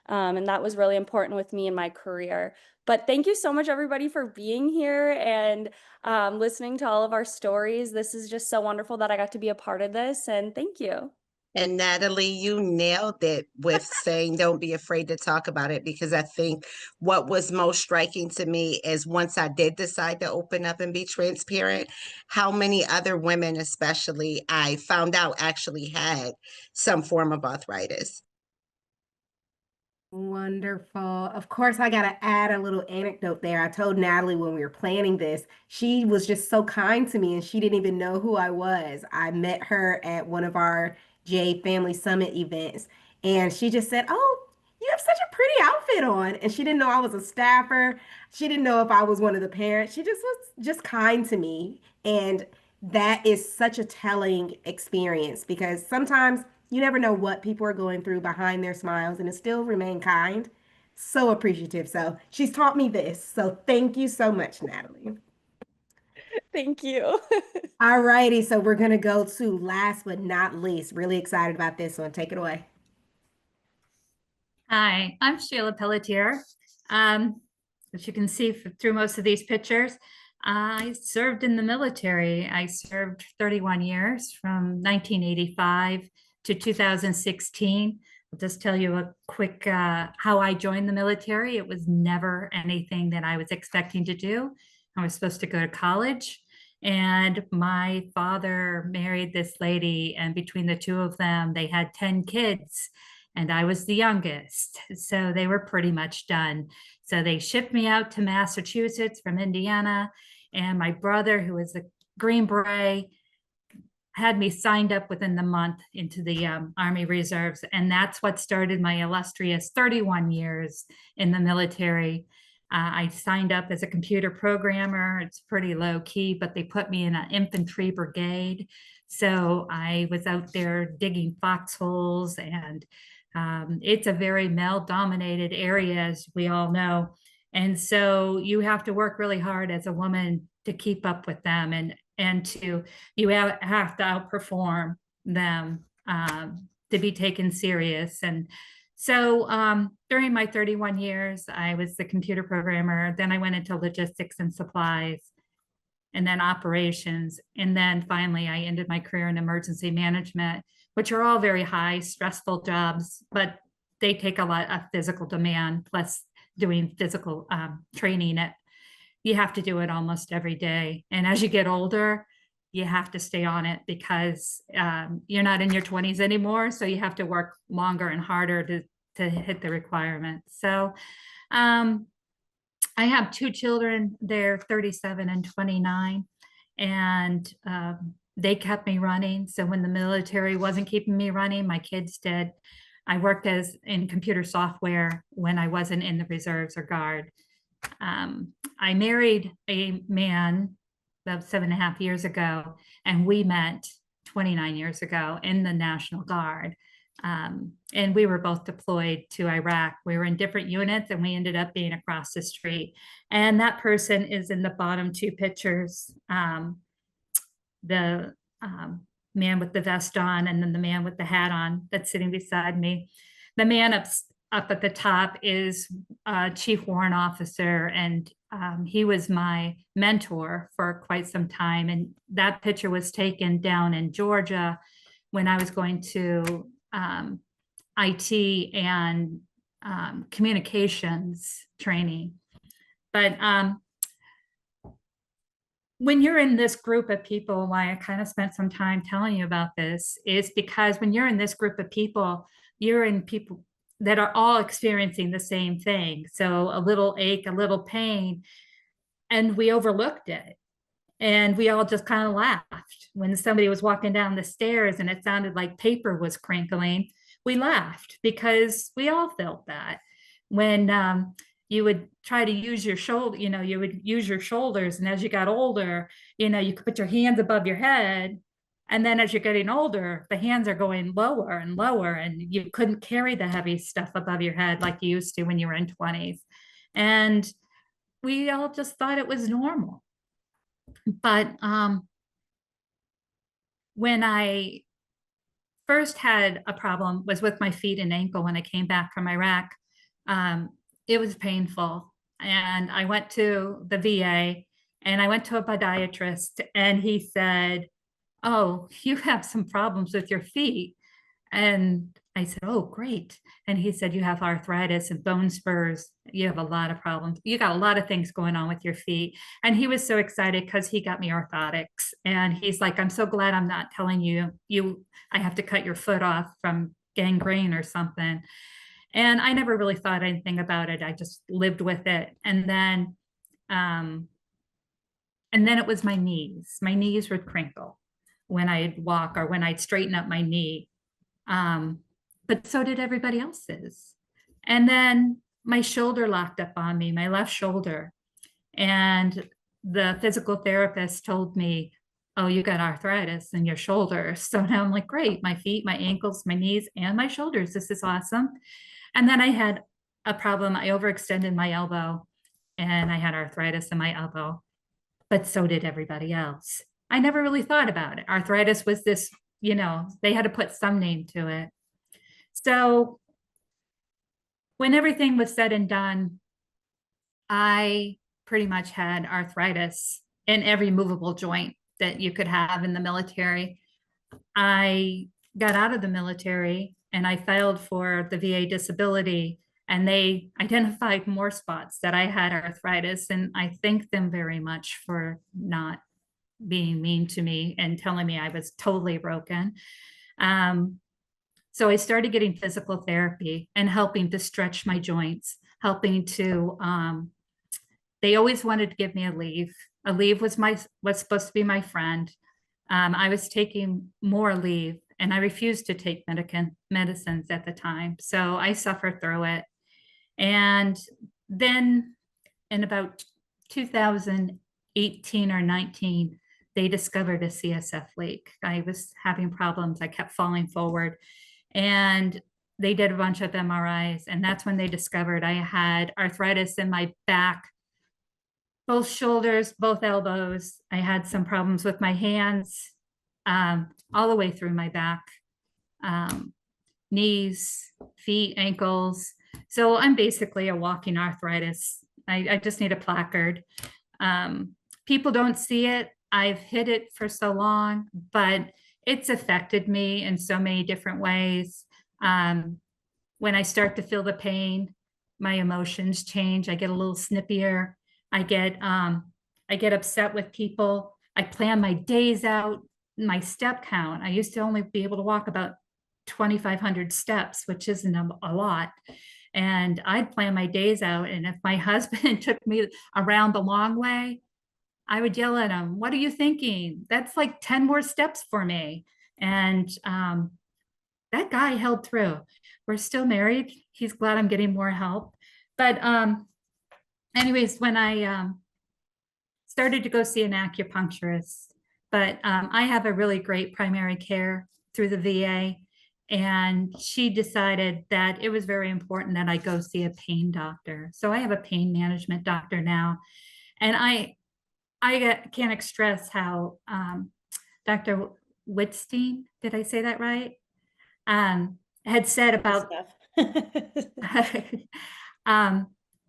And that was really important with me in my career. But thank you so much, everybody, for being here and listening to all of our stories. This is just so wonderful that I got to be a part of this. And thank you. And Natalie, you nailed it with saying don't be afraid to talk about it, because I think what was most striking to me is once I did decide to open up and be transparent, how many other women, especially, I found out actually had some form of arthritis. Wonderful. Of course, I got to add a little anecdote there. I told Natalie when we were planning this, she was just so kind to me and she didn't even know who I was. I met her at one of our J Family Summit events and she just said, "Oh, you have such a pretty outfit on." And she didn't know I was a staffer. She didn't know if I was one of the parents. She just was just kind to me. And that is such a telling experience because sometimes you never know what people are going through behind their smiles and to still remain kind. So appreciative. So she's taught me this. So thank you so much, Natalie. Thank you. All righty. So we're going to go to last but not least. Really excited about this one. Take it away. Hi, I'm Sheila Pelletier. As you can see through most of these pictures, I served in the military. I served 31 years from 1985 to 2016. I'll just tell you a quick how I joined the military. It was never anything that I was expecting to do. I was supposed to go to college, and my father married this lady, and between the two of them, they had 10 kids. and I was the youngest. So they were pretty much done. So they shipped me out to Massachusetts from Indiana, and my brother, who was a Green Beret, had me signed up within the month into the Army Reserves. And that's what started my illustrious 31 years in the military. I signed up as a computer programmer. It's pretty low key, but they put me in an infantry brigade. So I was out there digging foxholes, and it's a very male-dominated area, as we all know. And so you have to work really hard as a woman to keep up with them, and you have to outperform them to be taken serious. And so during my 31 years, I was the computer programmer. Then I went into logistics and supplies, and then operations. And then finally, I ended my career in emergency management, which are all very high, stressful jobs, but they take a lot of physical demand, plus doing physical training. You have to do it almost every day. And as you get older, you have to stay on it, because you're not in your 20s anymore. So you have to work longer and harder to hit the requirements. So I have two children. They're 37 and 29. And they kept me running. So when the military wasn't keeping me running, my kids did. I worked in computer software when I wasn't in the reserves or guard. I married a man about 7.5 years ago, and we met 29 years ago in the National Guard. And we were both deployed to Iraq. We were in different units, and we ended up being across the street. And that person is in the bottom two pictures. The man with the vest on, and then the man with the hat on that's sitting beside me. The man up at the top is Chief Warrant Officer, and he was my mentor for quite some time. And that picture was taken down in Georgia when I was going to IT and communications training. But when you're in this group of people, why I kind of spent some time telling you about this is because when you're in this group of people, you're in people that are all experiencing the same thing. So a little ache, a little pain, and we overlooked it. And we all just kind of laughed. When somebody was walking down the stairs and it sounded like paper was crinkling, we laughed because we all felt that. When you would try to use your shoulder, you would use your shoulders. And as you got older, you could put your hands above your head. And then as you're getting older, the hands are going lower and lower, and you couldn't carry the heavy stuff above your head like you used to when you were in 20s. And we all just thought it was normal. But when I first had a problem was with my feet and ankle when I came back from Iraq. It was painful. And I went to the VA, and I went to a podiatrist, and he said, "Oh, you have some problems with your feet." And I said, "Oh, great." And he said, "You have arthritis and bone spurs. You have a lot of problems. You got a lot of things going on with your feet." And he was so excited because he got me orthotics. And he's like, "I'm so glad I'm not telling you, I have to cut your foot off from gangrene or something." And I never really thought anything about it. I just lived with it. And then it was my knees. My knees would crinkle when I'd walk or when I'd straighten up my knee. But so did everybody else's. And then my shoulder locked up on me, my left shoulder. And the physical therapist told me, "Oh, you got arthritis in your shoulder." So now I'm like, great, my feet, my ankles, my knees, and my shoulders. This is awesome. And then I had a problem. I overextended my elbow, and I had arthritis in my elbow, but so did everybody else. I never really thought about it. Arthritis was this, they had to put some name to it. So when everything was said and done, I pretty much had arthritis in every movable joint that you could have in the military. I got out of the military and I filed for the VA disability, and they identified more spots that I had arthritis. And I thank them very much for not being mean to me and telling me I was totally broken. So I started getting physical therapy and helping to stretch my joints, helping to, they always wanted to give me a leave. A leave was supposed to be my friend. I was taking more leave and I refused to take medicines at the time. So I suffered through it. And then in about 2018 or 19, they discovered a CSF leak. I was having problems. I kept falling forward. And they did a bunch of MRIs. And that's when they discovered I had arthritis in my back, both shoulders, both elbows. I had some problems with my hands, all the way through my back, knees, feet, ankles. So I'm basically a walking arthritis. I just need a placard. People don't see it. I've hid it for so long, but it's affected me in so many different ways. When I start to feel the pain, my emotions change. I get a little snippier. I get upset with people. I plan my days out, my step count. I used to only be able to walk about 2,500 steps, which isn't a lot. And I'd plan my days out. And if my husband took me around the long way, I would yell at him, "What are you thinking? That's like 10 more steps for me." And that guy held through. We're still married. He's glad I'm getting more help. But anyways, when I started to go see an acupuncturist, but I have a really great primary care through the VA. And she decided that it was very important that I go see a pain doctor. So I have a pain management doctor now. And I can't express how Dr. Wittstein, did I say that right? Had said about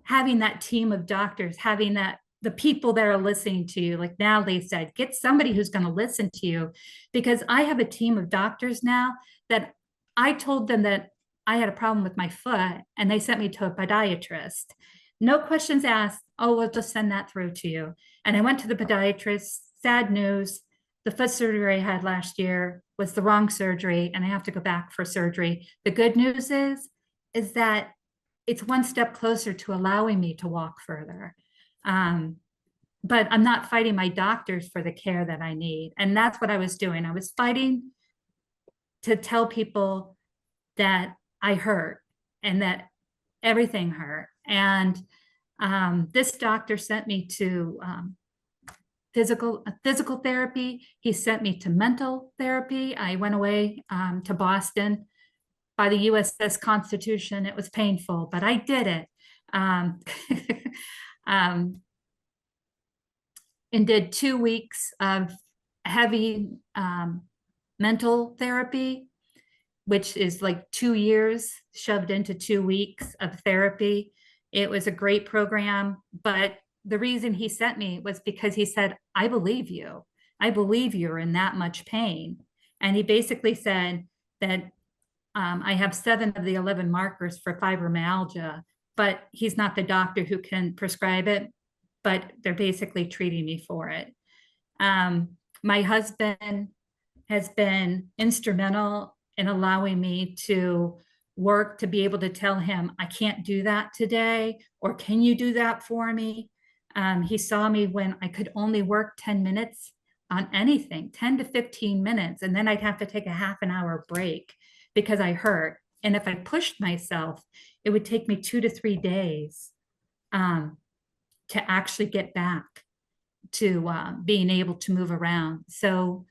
having that team of doctors, having that the people that are listening to you, like Natalie said, get somebody who's going to listen to you, because I have a team of doctors now that I told them that I had a problem with my foot and they sent me to a podiatrist. No questions asked. Oh, we'll just send that through to you. And I went to the podiatrist. Sad news. The foot surgery I had last year was the wrong surgery and I have to go back for surgery. The good news is that it's one step closer to allowing me to walk further. But I'm not fighting my doctors for the care that I need. And that's what I was doing. I was fighting to tell people that I hurt and that everything hurt. And this doctor sent me to physical therapy. He sent me to mental therapy. I went away to Boston by the USS Constitution. It was painful, but I did it. And did 2 weeks of heavy mental therapy, which is like 2 years shoved into 2 weeks of therapy. It was a great program, but the reason he sent me was because he said, I believe you. I believe you're in that much pain. And he basically said that I have 7 of the 11 markers for fibromyalgia, but he's not the doctor who can prescribe it, but they're basically treating me for it. My husband has been instrumental in allowing me to work, to be able to tell him, I can't do that today, or can you do that for me? He saw me when I could only work 10 minutes on anything, 10 to 15 minutes, and then I'd have to take a half an hour break because I hurt. And if I pushed myself, it would take me 2 to 3 days to actually get back to being able to move around. So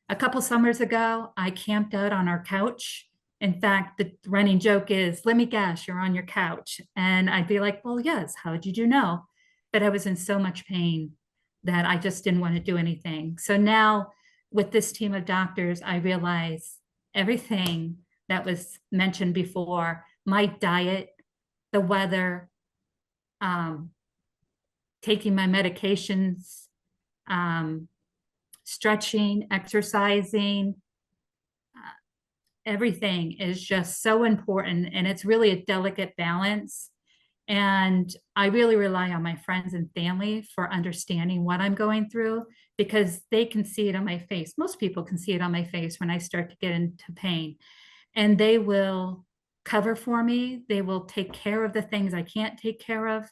a couple summers ago, I camped out on our couch. In fact, the running joke is, let me guess, you're on your couch. And I'd be like, well, yes, how did you know? But I was in so much pain that I just didn't want to do anything. So now with this team of doctors, I realize everything that was mentioned before, my diet, the weather, taking my medications, stretching, exercising, everything is just so important. And it's really a delicate balance. And I really rely on my friends and family for understanding what I'm going through, because they can see it on my face. Most people can see it on my face when I start to get into pain. and they will cover for me. They will take care of the things I can't take care of.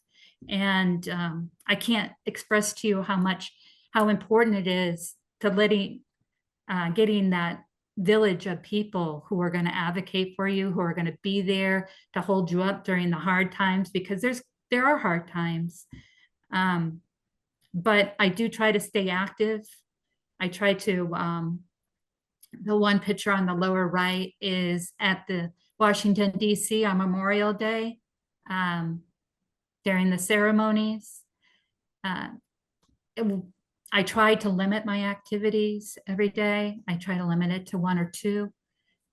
And I can't express to you how important it is to getting that village of people who are going to advocate for you, who are going to be there to hold you up during the hard times, because there are hard times. But I do try to stay active. I try to, the one picture on the lower right is at the Washington, D.C. on Memorial Day, during the ceremonies. I try to limit my activities every day. I try to limit it to 1 or 2.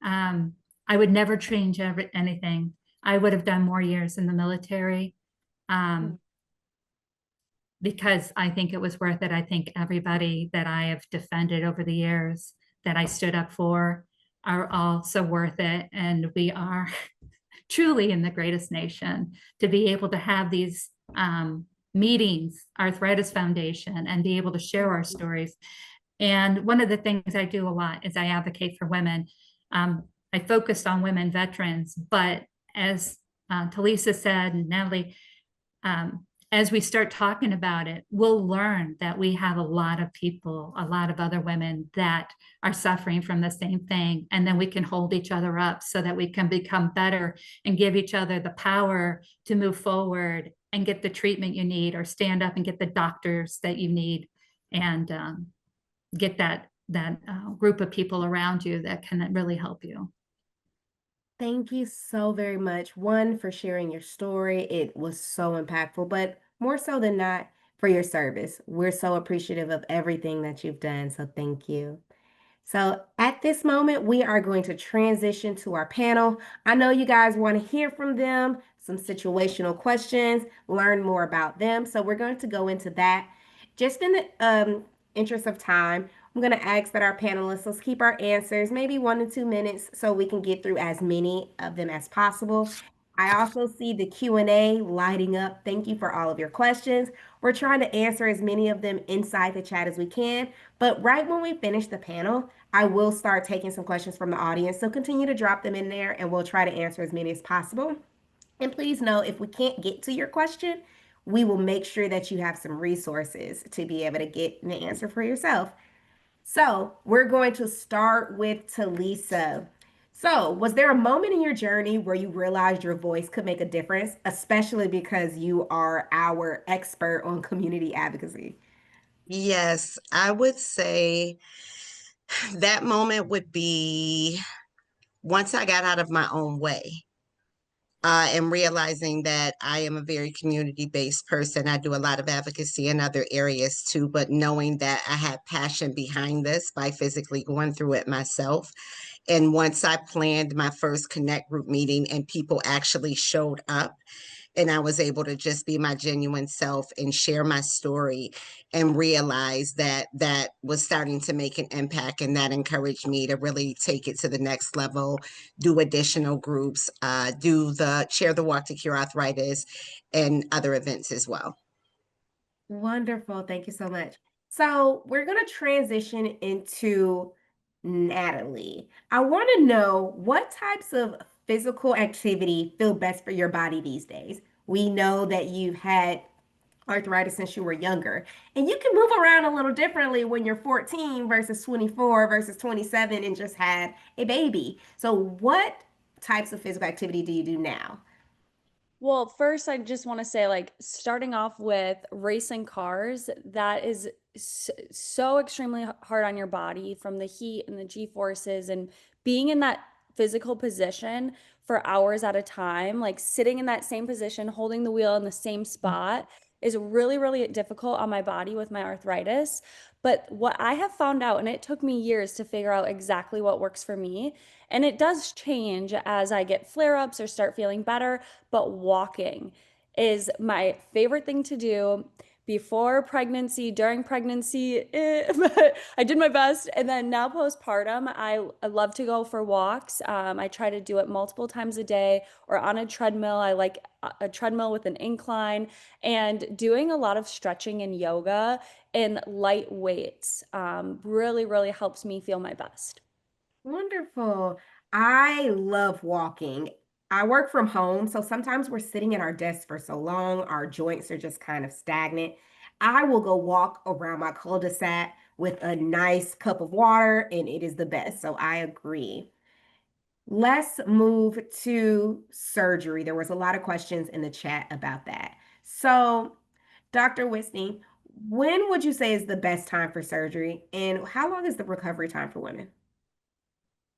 I would never change anything. I would have done more years in the military, because I think it was worth it. I think everybody that I have defended over the years that I stood up for are also worth it. And we are truly in the greatest nation to be able to have these meetings, Arthritis Foundation, and be able to share our stories. And one of the things I do a lot is I advocate for women. I focused on women veterans, but as Talisa said, and Natalie, as we start talking about it, we'll learn that we have a lot of people, a lot of other women that are suffering from the same thing. And then we can hold each other up so that we can become better and give each other the power to move forward and get the treatment you need, or stand up and get the doctors that you need, and get that group of people around you that can really help you. Thank you so very much. One, for sharing your story. It was so impactful, but more so than not, for your service. We're so appreciative of everything that you've done. So thank you. So at this moment, we are going to transition to our panel. I know you guys want to hear from them, some situational questions, learn more about them. So we're going to go into that. Just in the interest of time, I'm going to ask that our panelists, let's keep our answers maybe 1 to 2 minutes so we can get through as many of them as possible. I also see the Q&A lighting up. Thank you for all of your questions. We're trying to answer as many of them inside the chat as we can. But right when we finish the panel, I will start taking some questions from the audience. So continue to drop them in there and we'll try to answer as many as possible. And please know, if we can't get to your question, we will make sure that you have some resources to be able to get the answer for yourself. So we're going to start with Talisa. So, was there a moment in your journey where you realized your voice could make a difference, especially because you are our expert on community advocacy? Yes, I would say that moment would be once I got out of my own way. And realizing that I am a very community-based person. I do a lot of advocacy in other areas too, but knowing that I had passion behind this by physically going through it myself. And once I planned my first Connect group meeting and people actually showed up, and I was able to just be my genuine self and share my story, and realize that that was starting to make an impact, and that encouraged me to really take it to the next level, do additional groups, share the Walk to Cure Arthritis, and other events as well. Wonderful. Thank you so much. So we're going to transition into Natalie. I want to know, what types of physical activity feel best for your body these days? We know that you've had arthritis since you were younger, and you can move around a little differently when you're 14 versus 24 versus 27 and just had a baby. So what types of physical activity do you do now? Well, first, I just want to say, like, starting off with racing cars, that is so extremely hard on your body, from the heat and the G-forces, and being in that physical position for hours at a time, like sitting in that same position, holding the wheel in the same spot, is really, really difficult on my body with my arthritis. But what I have found out, and it took me years to figure out exactly what works for me, and it does change as I get flare-ups or start feeling better, but walking is my favorite thing to do. Before pregnancy, during pregnancy, but I did my best. And then now postpartum, I love to go for walks. I try to do it multiple times a day, or on a treadmill. I like a treadmill with an incline, and doing a lot of stretching and yoga and light weights really, really helps me feel my best. Wonderful. I love walking. I work from home, so sometimes we're sitting at our desk for so long, our joints are just kind of stagnant. I will go walk around my cul-de-sac with a nice cup of water, and it is the best. So I agree. Let's move to surgery. There was a lot of questions in the chat about that. So, Dr. Wittstein, when would you say is the best time for surgery, and how long is the recovery time for women?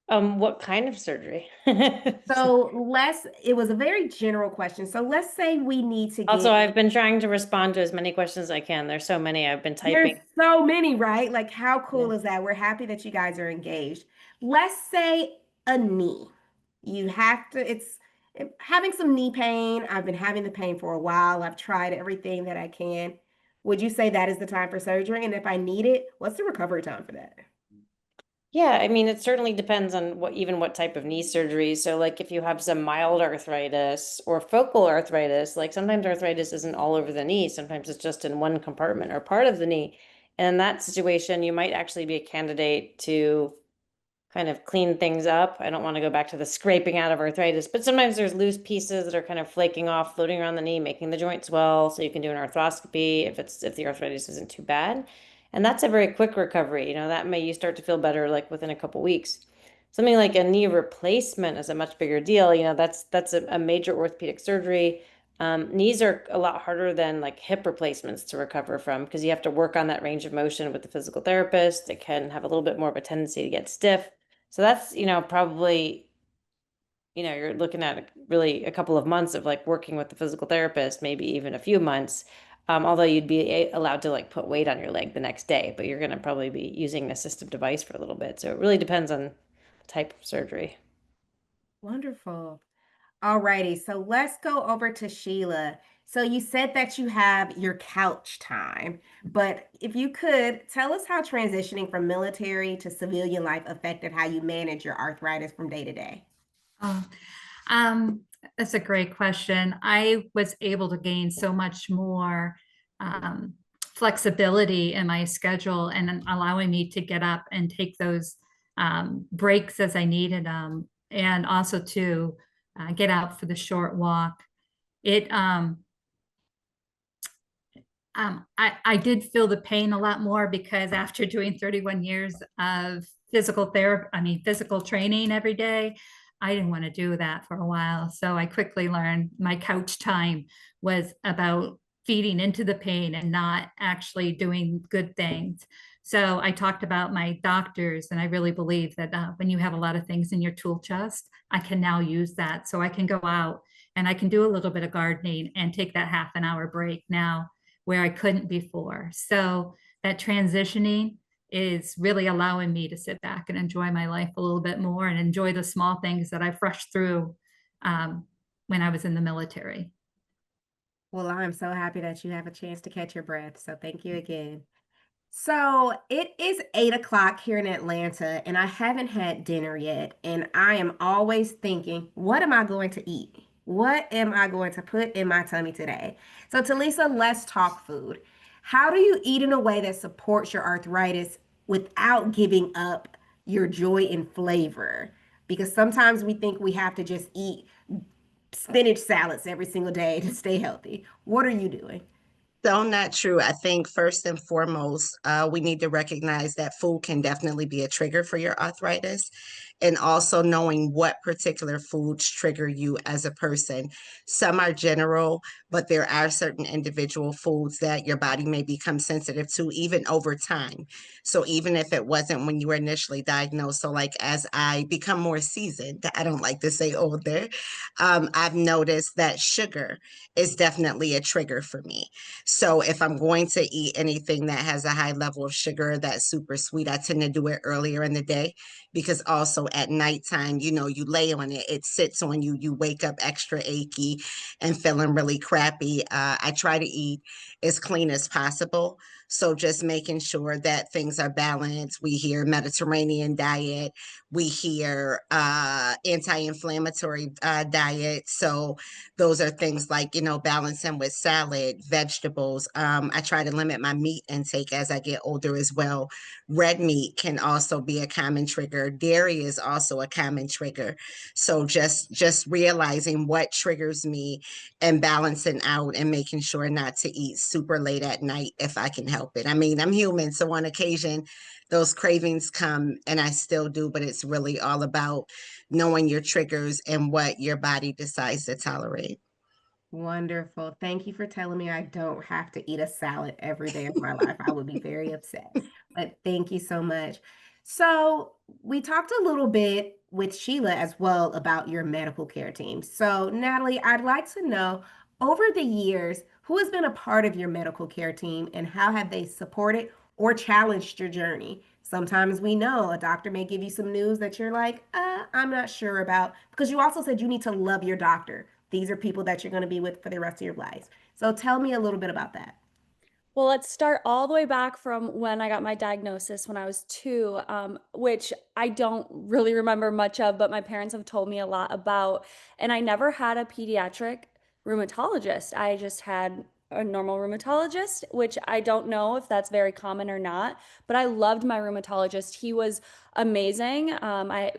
What kind of surgery? It was a very general question. So let's say we need to Also, get, I've been trying to respond to as many questions as I can. There's so many I've been there's typing. so many, right? Like, how Yeah. cool is that? We're happy that you guys are engaged. Let's say a knee. You have to, having some knee pain. I've been having the pain for a while. I've tried everything that I can. Would you say that is the time for surgery? And if I need it, what's the recovery time for that? Yeah, I mean, it certainly depends on what type of knee surgery. So like if you have some mild arthritis or focal arthritis, like sometimes arthritis isn't all over the knee. Sometimes it's just in one compartment or part of the knee. And in that situation, you might actually be a candidate to kind of clean things up. I don't want to go back to the scraping out of arthritis, but sometimes there's loose pieces that are kind of flaking off, floating around the knee, making the joint swell. So you can do an arthroscopy if the arthritis isn't too bad. And that's a very quick recovery. That may you start to feel better like within a couple weeks. Something like a knee replacement is a much bigger deal. That's a major orthopedic surgery. Knees are a lot harder than like hip replacements to recover from because you have to work on that range of motion with the physical therapist. It can have a little bit more of a tendency to get stiff. So that's, probably, you're looking at really a couple of months of like working with the physical therapist, maybe even a few months. Although you'd be allowed to like put weight on your leg the next day, but you're going to probably be using an assistive device for a little bit. So it really depends on the type of surgery. Wonderful. Alrighty, so let's go over to Sheila. So you said that you have your couch time, but if you could tell us how transitioning from military to civilian life affected how you manage your arthritis from day to day. Oh, um, that's a great question. I was able to gain so much more flexibility in my schedule and allowing me to get up and take those breaks as I needed them, and also to get out for the short walk. It I did feel the pain a lot more because after doing 31 years of physical therapy, physical training every day, I didn't want to do that for a while. So I quickly learned my couch time was about feeding into the pain and not actually doing good things. So I talked about my doctors, and I really believe that when you have a lot of things in your tool chest, I can now use that. So I can go out and I can do a little bit of gardening and take that half an hour break now where I couldn't before. So that transitioning is really allowing me to sit back and enjoy my life a little bit more and enjoy the small things that I've rushed through when I was in the military. Well, I'm so happy that you have a chance to catch your breath. So thank you again. So it is 8 o'clock here in Atlanta, and I haven't had dinner yet. And I am always thinking, what am I going to eat? What am I going to put in my tummy today? So, Talisa, let's talk food. How do you eat in a way that supports your arthritis without giving up your joy and flavor? Because sometimes we think we have to just eat spinach salads every single day to stay healthy. What are you doing? So not true. I think first and foremost, we need to recognize that food can definitely be a trigger for your arthritis, and also knowing what particular foods trigger you as a person. Some are general, but there are certain individual foods that your body may become sensitive to even over time. So even if it wasn't when you were initially diagnosed, so like as I become more seasoned, I don't like to say older, I've noticed that sugar is definitely a trigger for me. So if I'm going to eat anything that has a high level of sugar, that's super sweet, I tend to do it earlier in the day, because also at nighttime, you lay on it, it sits on you, you wake up extra achy and feeling really crappy. I try to eat as clean as possible. So just making sure that things are balanced. We hear Mediterranean diet. we hear anti-inflammatory diet. So those are things like, balancing with salad, vegetables. I try to limit my meat intake as I get older as well. Red meat can also be a common trigger. Dairy is also a common trigger. So just realizing what triggers me and balancing out and making sure not to eat super late at night if I can help it. I mean, I'm human, so on occasion those cravings come and I still do, but it's really all about knowing your triggers and what your body decides to tolerate. Wonderful. Thank you for telling me I don't have to eat a salad every day of my life. I would be very upset. But thank you so much. So, we talked a little bit with Sheila as well about your medical care team. So, Natalie, I'd like to know over the years, who has been a part of your medical care team and how have they supported or challenged your journey? Sometimes we know a doctor may give you some news that you're like, I'm not sure about, because you also said you need to love your doctor. These are people that you're going to be with for the rest of your life. So tell me a little bit about that. Well, let's start all the way back from when I got my diagnosis when I was 2, which I don't really remember much of, but my parents have told me a lot about. And I never had a pediatric rheumatologist. I just had a normal rheumatologist, which I don't know if that's very common or not, but I loved my rheumatologist. He was amazing. I,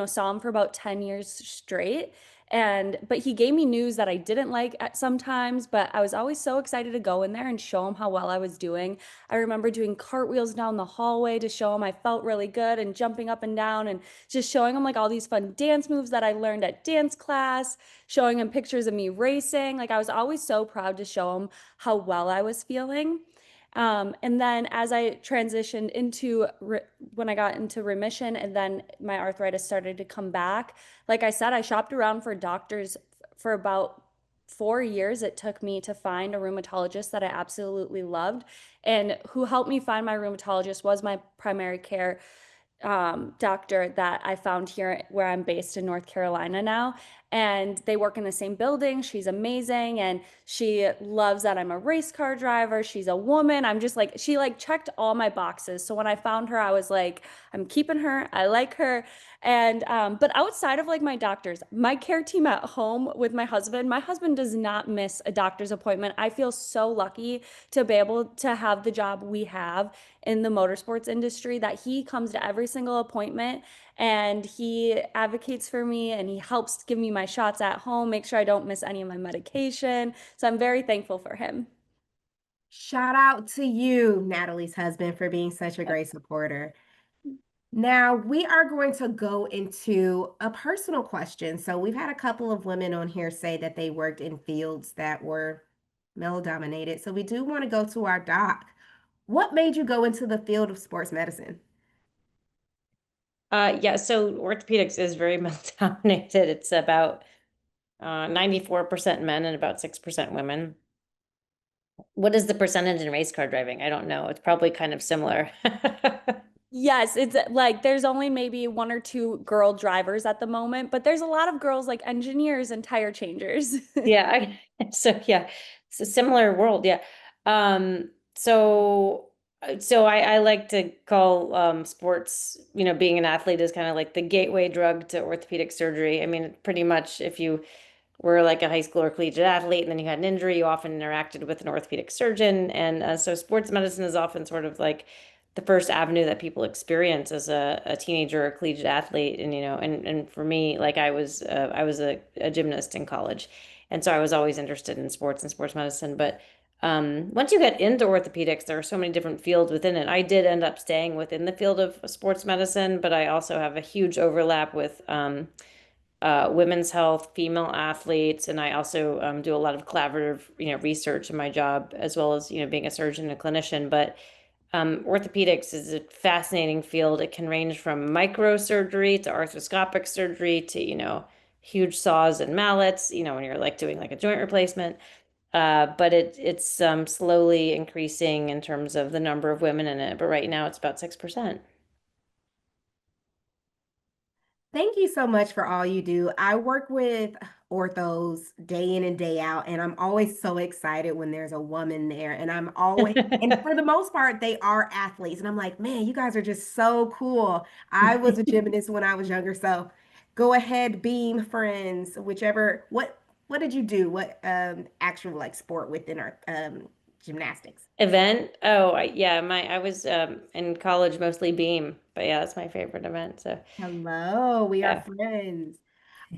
saw him for about 10 years straight. But he gave me news that I didn't like at sometimes, but I was always so excited to go in there and show him how well I was doing. I remember doing cartwheels down the hallway to show him I felt really good and jumping up and down and just showing him like all these fun dance moves that I learned at dance class, showing him pictures of me racing. Like I was always so proud to show him how well I was feeling. And then as I transitioned when I got into remission and then my arthritis started to come back, like I said, I shopped around for doctors for about 4 years. It took me to find a rheumatologist that I absolutely loved. And who helped me find my rheumatologist was my primary care doctor that I found here where I'm based in North Carolina now. And they work in the same building. She's amazing. And she loves that I'm a race car driver. She's a woman. I'm just like, she like checked all my boxes. So when I found her, I was like, I'm keeping her. I like her. And, but outside of like my doctors, my care team at home with my husband does not miss a doctor's appointment. I feel so lucky to be able to have the job we have in the motorsports industry that he comes to every single appointment and he advocates for me and he helps give me my shots at home, make sure I don't miss any of my medication. So I'm very thankful for him. Shout out to you, Natalie's husband, for being such a great supporter. Now, we are going to go into a personal question. So, we've had a couple of women on here say that they worked in fields that were male dominated. So, we do want to go to our doc. What made you go into the field of sports medicine? Yeah, so orthopedics is very male dominated. It's about 94% men and about 6% women. What is the percentage in race car driving? I don't know. It's probably kind of similar. Yes, it's like there's only maybe 1 or 2 girl drivers at the moment, but there's a lot of girls like engineers and tire changers. Yeah, so yeah, it's a similar world. Yeah. Um, so I like to call sports, being an athlete is kind of like the gateway drug to orthopedic surgery. I mean, pretty much if you were like a high school or collegiate athlete and then you had an injury, you often interacted with an orthopedic surgeon. And so sports medicine is often sort of like the first avenue that people experience as a teenager or a collegiate athlete. And, and for me, like I was a gymnast in college. And so I was always interested in sports and sports medicine. But once you get into orthopedics, there are so many different fields within it. I did end up staying within the field of sports medicine, but I also have a huge overlap with women's health, female athletes, and I also do a lot of collaborative, research in my job, as well as, being a surgeon and a clinician. But orthopedics is a fascinating field. It can range from microsurgery to arthroscopic surgery to, huge saws and mallets, when you're like doing like a joint replacement. But it's slowly increasing in terms of the number of women in it. But right now it's about 6%. Thank you so much for all you do. I work with orthos day in and day out, and I'm always so excited when there's a woman there. And I'm always, and for the most part, they are athletes. And I'm like, man, you guys are just so cool. I was a gymnast when I was younger, so go ahead, beam friends, whichever. What did you do? What actual like sport within our gymnastics? Event? Oh, yeah, I was in college mostly beam, but yeah, that's my favorite event. So Hello, we are yeah. friends.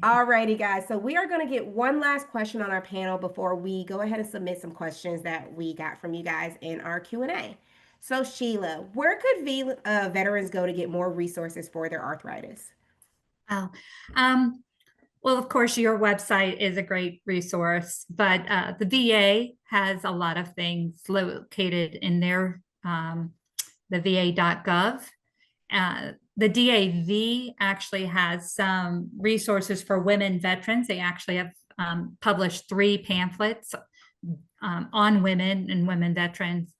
Alrighty, guys. So we are going to get one last question on our panel before we go ahead and submit some questions that we got from you guys in our Q&A. So Sheila, where could veterans go to get more resources for their arthritis? Oh, well, of course, your website is a great resource, but the VA has a lot of things located in their the va.gov. The DAV actually has some resources for women veterans. They actually have published 3 pamphlets on women and women veterans,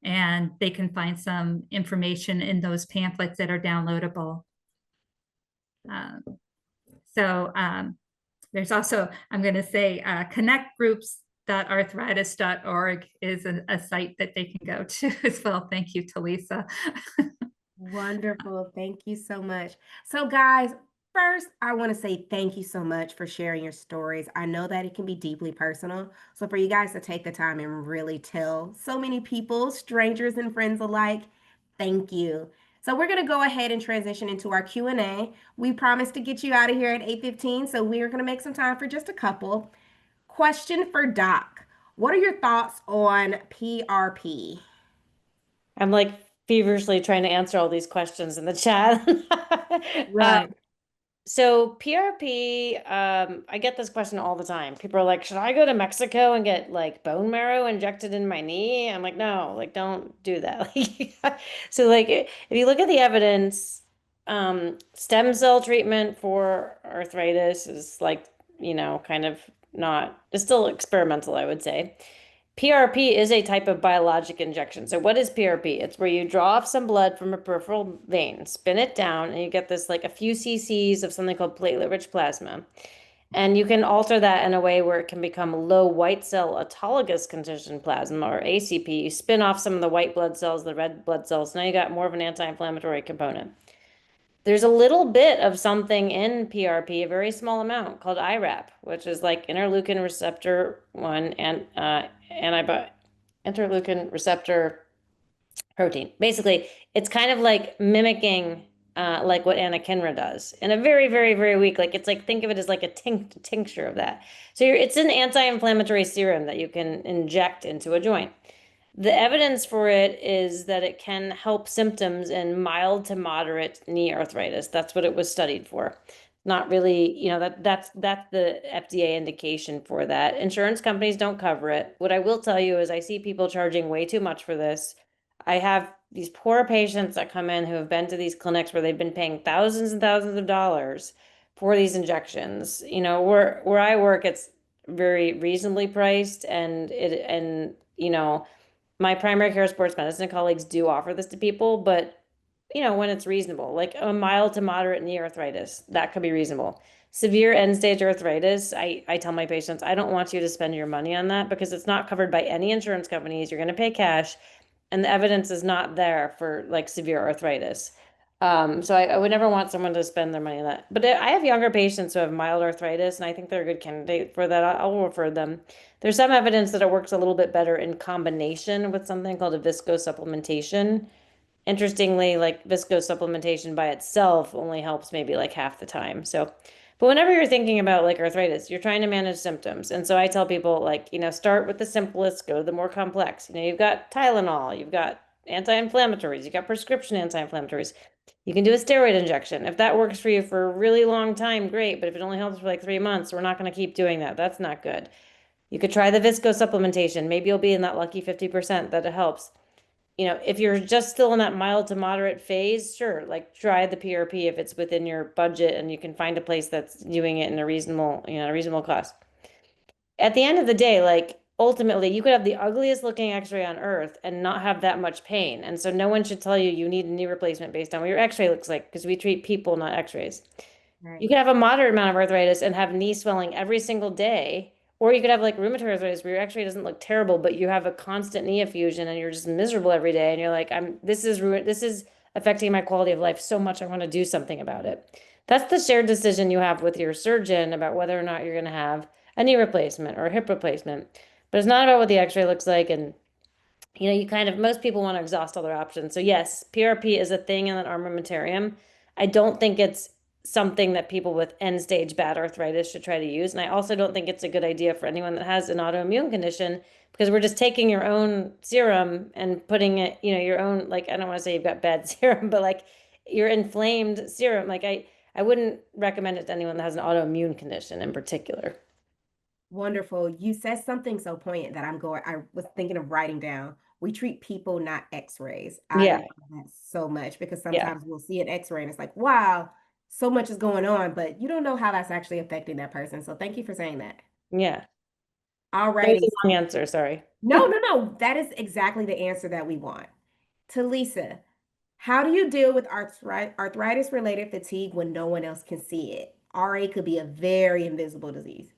and they can find some information in those pamphlets that are downloadable. So there's also, I'm going to say, connectgroups.arthritis.org is a site that they can go to as well. Thank you, Talisa. Wonderful. Thank you so much. So, guys, first, I want to say thank you so much for sharing your stories. I know that it can be deeply personal. So, for you guys to take the time and really tell so many people, strangers and friends alike, thank you. So, we're going to go ahead and transition into our Q&A. We promised to get you out of here at 8:15, so we're going to make some time for just a couple. Question for Doc. What are your thoughts on PRP? I'm like feverishly trying to answer all these questions in the chat. Right. So PRP, I get this question all the time. People are like, should I go to Mexico and get like bone marrow injected in my knee? I'm like, no, like don't do that. So like if you look at the evidence, stem cell treatment for arthritis is like, kind of not, it's still experimental, I would say. PRP is a type of biologic injection. So what is PRP? It's where you draw off some blood from a peripheral vein, spin it down, and you get this like a few cc's of something called platelet-rich plasma. And you can alter that in a way where it can become low white cell autologous conditioned plasma, or ACP. You spin off some of the white blood cells, the red blood cells. Now you got more of an anti-inflammatory component. There's a little bit of something in PRP, a very small amount, called IRAP, which is like interleukin receptor 1 and interleukin receptor protein. Basically, it's kind of like mimicking like what anakinra does in a very, very, very weak, like it's like, think of it as like a tincture of that. So it's an anti-inflammatory serum that you can inject into a joint. The evidence for it is that it can help symptoms in mild to moderate knee arthritis. That's what it was studied for. Not really, that's the FDA indication for that. Insurance companies don't cover it. What I will tell you is I see people charging way too much for this. I have these poor patients that come in who have been to these clinics where they've been paying thousands and thousands of dollars for these injections. Where I work, it's very reasonably priced, and my primary care sports medicine colleagues do offer this to people, but when it's reasonable, like a mild to moderate knee arthritis, that could be reasonable. Severe end stage arthritis, I tell my patients, I don't want you to spend your money on that because it's not covered by any insurance companies. You're going to pay cash, and the evidence is not there for like severe arthritis. So I would never want someone to spend their money on that. But I have younger patients who have mild arthritis, and I think they're a good candidate for that. I'll refer them. There's some evidence that it works a little bit better in combination with something called a viscosupplementation. Interestingly, like viscosupplementation by itself only helps maybe like half the time. But whenever you're thinking about like arthritis, you're trying to manage symptoms. And so I tell people like, start with the simplest, go to the more complex. You've got Tylenol, you've got anti-inflammatories, you've got prescription anti-inflammatories. You can do a steroid injection. If that works for you for a really long time, great. But if it only helps for like 3 months, we're not going to keep doing that. That's not good. You could try the viscosupplementation. Maybe you'll be in that lucky 50% that it helps. If you're just still in that mild to moderate phase, sure, like try the PRP if it's within your budget and you can find a place that's doing it in a reasonable cost. At the end of the day, like ultimately, you could have the ugliest looking x-ray on earth and not have that much pain. And so no one should tell you you need a knee replacement based on what your x-ray looks like, because we treat people, not x-rays. You could have a moderate amount of arthritis and have knee swelling every single day. Or you could have like rheumatoid arthritis where your x-ray doesn't look terrible, but you have a constant knee effusion and you're just miserable every day. And you're like, this is affecting my quality of life so much. I want to do something about it. That's the shared decision you have with your surgeon about whether or not you're going to have a knee replacement or a hip replacement. But it's not about what the x-ray looks like. And you kind of, most people want to exhaust all their options. So yes, PRP is a thing in an armamentarium. I don't think it's something that people with end stage bad arthritis should try to use. And I also don't think it's a good idea for anyone that has an autoimmune condition, because we're just taking your own serum and putting it, your own, like, I don't want to say you've got bad serum, but like your inflamed serum. Like I wouldn't recommend it to anyone that has an autoimmune condition in particular. Wonderful. You said something so poignant that I was thinking of writing down. We treat people, not x-rays. I Yeah. love that so much, because Yeah. sometimes we'll see an x-ray and it's like, wow, so much is going on, but you don't know how that's actually affecting that person. So thank you for saying that. Yeah. All That was righty. a long answer, sorry. No. That is exactly the answer that we want. Talisa, how do you deal with arthritis-related fatigue when no one else can see it? RA could be a very invisible disease.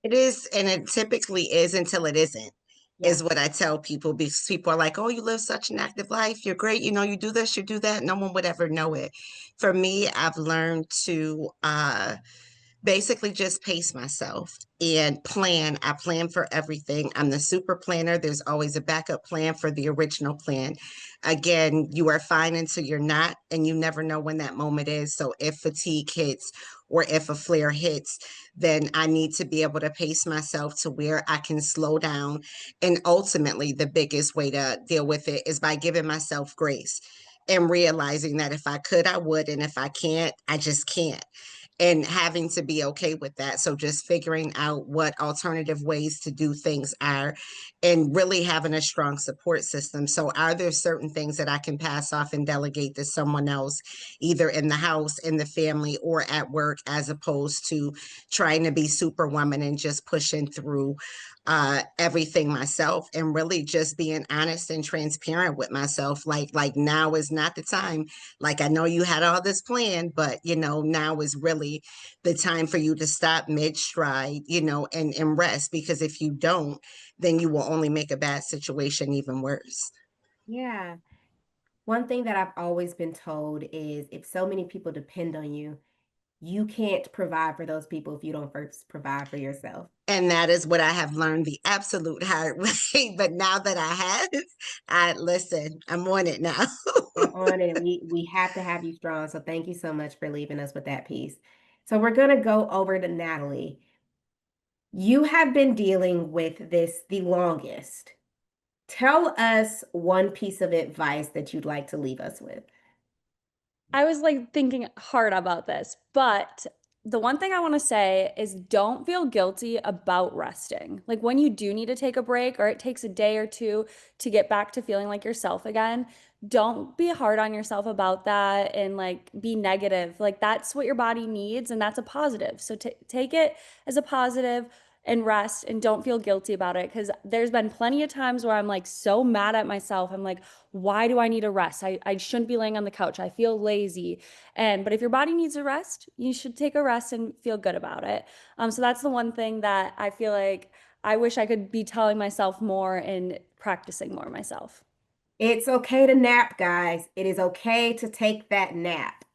It is, and it typically is until it isn't, Yeah. is what I tell people, because people are like, oh, you live such an active life. You're great. You do this, you do that. No one would ever know it. For me, I've learned to basically just pace myself and plan. I plan for everything. I'm the super planner. There's always a backup plan for the original plan. Again, you are fine until you're not, and you never know when that moment is. So if fatigue hits or if a flare hits, then I need to be able to pace myself to where I can slow down. And ultimately, the biggest way to deal with it is by giving myself grace and realizing that if I could, I would. And if I can't, I just can't, and having to be okay with that. So just figuring out what alternative ways to do things are, and really having a strong support system. So are there certain things that I can pass off and delegate to someone else, either in the house, in the family, or at work, as opposed to trying to be superwoman and just pushing through everything myself, and really just being honest and transparent with myself. Like now is not the time. Like, I know you had all this planned, but now is really the time for you to stop mid-stride, and rest, because if you don't, then you will only make a bad situation even worse. Yeah. One thing that I've always been told is, if so many people depend on you, you can't provide for those people if you don't first provide for yourself. And that is what I have learned the absolute hard way. But now that I listen, I'm on it now. You're on it. We have to have you strong. So thank you so much for leaving us with that piece. So we're gonna go over to Natalie. You have been dealing with this the longest. Tell us one piece of advice that you'd like to leave us with. I was like thinking hard about this, but the one thing I want to say is don't feel guilty about resting. Like when you do need to take a break or it takes a day or two to get back to feeling like yourself again, don't be hard on yourself about that and like be negative. Like that's what your body needs and that's a positive. So take it as a positive and rest and don't feel guilty about it, because there's been plenty of times where I'm like so mad at myself. I'm like, why do I need a rest? I shouldn't be laying on the couch. I feel lazy. But if your body needs a rest, you should take a rest and feel good about it. So that's the one thing that I feel like I wish I could be telling myself more and practicing more myself. It's okay to nap, guys. It is okay to take that nap.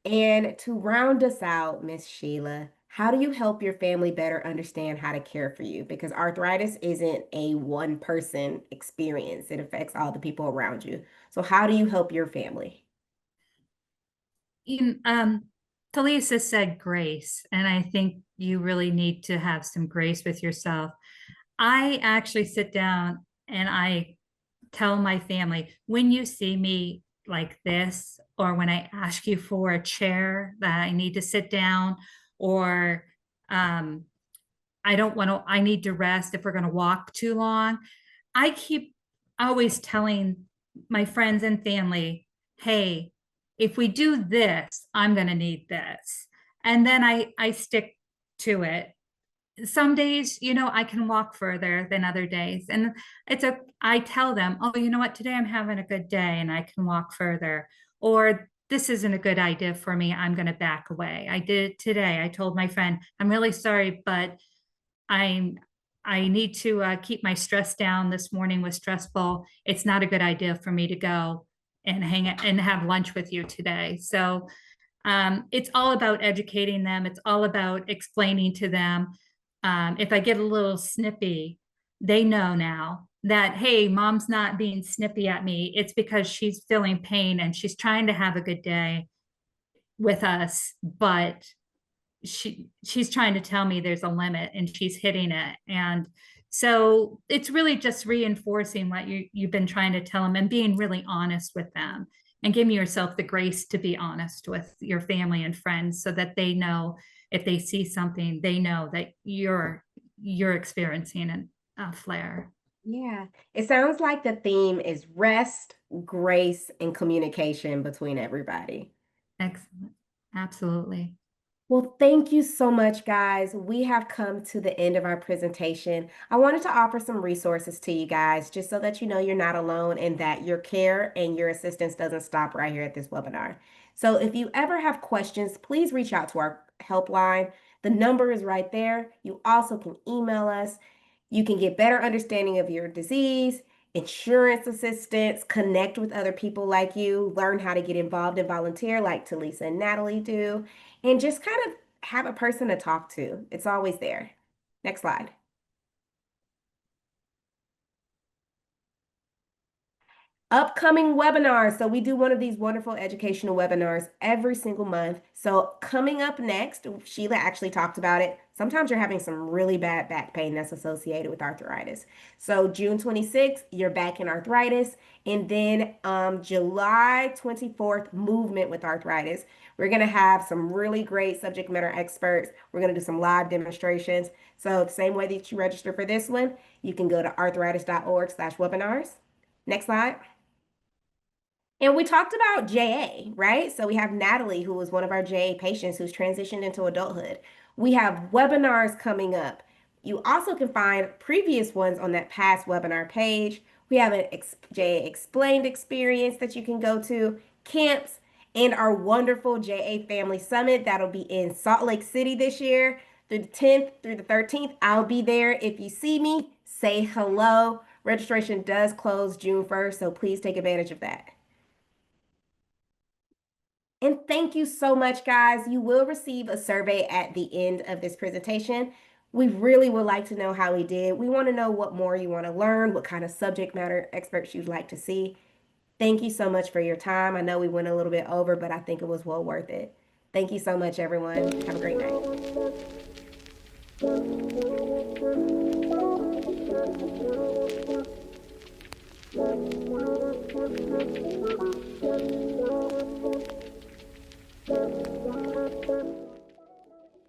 And to round us out, Miss Sheila, how do you help your family better understand how to care for you? Because arthritis isn't a one person experience, it affects all the people around you. So, how do you help your family? Talisa said grace, and I think you really need to have some grace with yourself. I actually sit down and I tell my family, when you see me like this, or when I ask you for a chair that I need to sit down, or I need to rest if we're going to walk too long. I keep always telling my friends and family, hey, if we do this, I'm going to need this. And then I stick to it. Some days, I can walk further than other days. And I tell them, oh, you know what, today I'm having a good day and I can walk further. Or this isn't a good idea for me. I'm going to back away. I did it today. I told my friend, I'm really sorry, but I'm I need to keep my stress down. This morning was stressful. It's not a good idea for me to go and hang and have lunch with you today. So it's all about educating them. It's all about explaining to them. If I get a little snippy, they know now that, hey, mom's not being snippy at me. It's because she's feeling pain and she's trying to have a good day with us, but she's trying to tell me there's a limit and she's hitting it. And so it's really just reinforcing what you've been trying to tell them and being really honest with them and giving yourself the grace to be honest with your family and friends so that they know if they see something, they know that you're experiencing a flare. Yeah, it sounds like the theme is rest, grace, and communication between everybody. Excellent. Absolutely. Well, thank you so much, guys. We have come to the end of our presentation. I wanted to offer some resources to you guys just so that you know you're not alone and that your care and your assistance doesn't stop right here at this webinar. So if you ever have questions, please reach out to our helpline. The number is right there. You also can email us. You can get better understanding of your disease, insurance assistance, connect with other people like you, learn how to get involved and volunteer like Talisa and Natalie do, and just kind of have a person to talk to. It's always there. Next slide. Upcoming webinars. So we do one of these wonderful educational webinars every single month. So coming up next, Sheila actually talked about it. Sometimes you're having some really bad back pain that's associated with arthritis. So June 26th, you're back in arthritis. And then July 24th, movement with arthritis. We're going to have some really great subject matter experts. We're going to do some live demonstrations. So the same way that you register for this one, you can go to arthritis.org/webinars. Next slide. And we talked about JA, right? So we have Natalie, who was one of our JA patients who's transitioned into adulthood. We have webinars coming up. You also can find previous ones on that past webinar page. We have an JA Explained experience that you can go to, camps, and our wonderful JA Family Summit that'll be in Salt Lake City this year through the 10th through the 13th. I'll be there. If you see me, say hello. Registration does close June 1st, so please take advantage of that. And thank you so much, guys. You will receive a survey at the end of this presentation. We really would like to know how we did. We want to know what more you want to learn, what kind of subject matter experts you'd like to see. Thank you so much for your time. I know we went a little bit over, but I think it was well worth it. Thank you so much, everyone. Have a great night.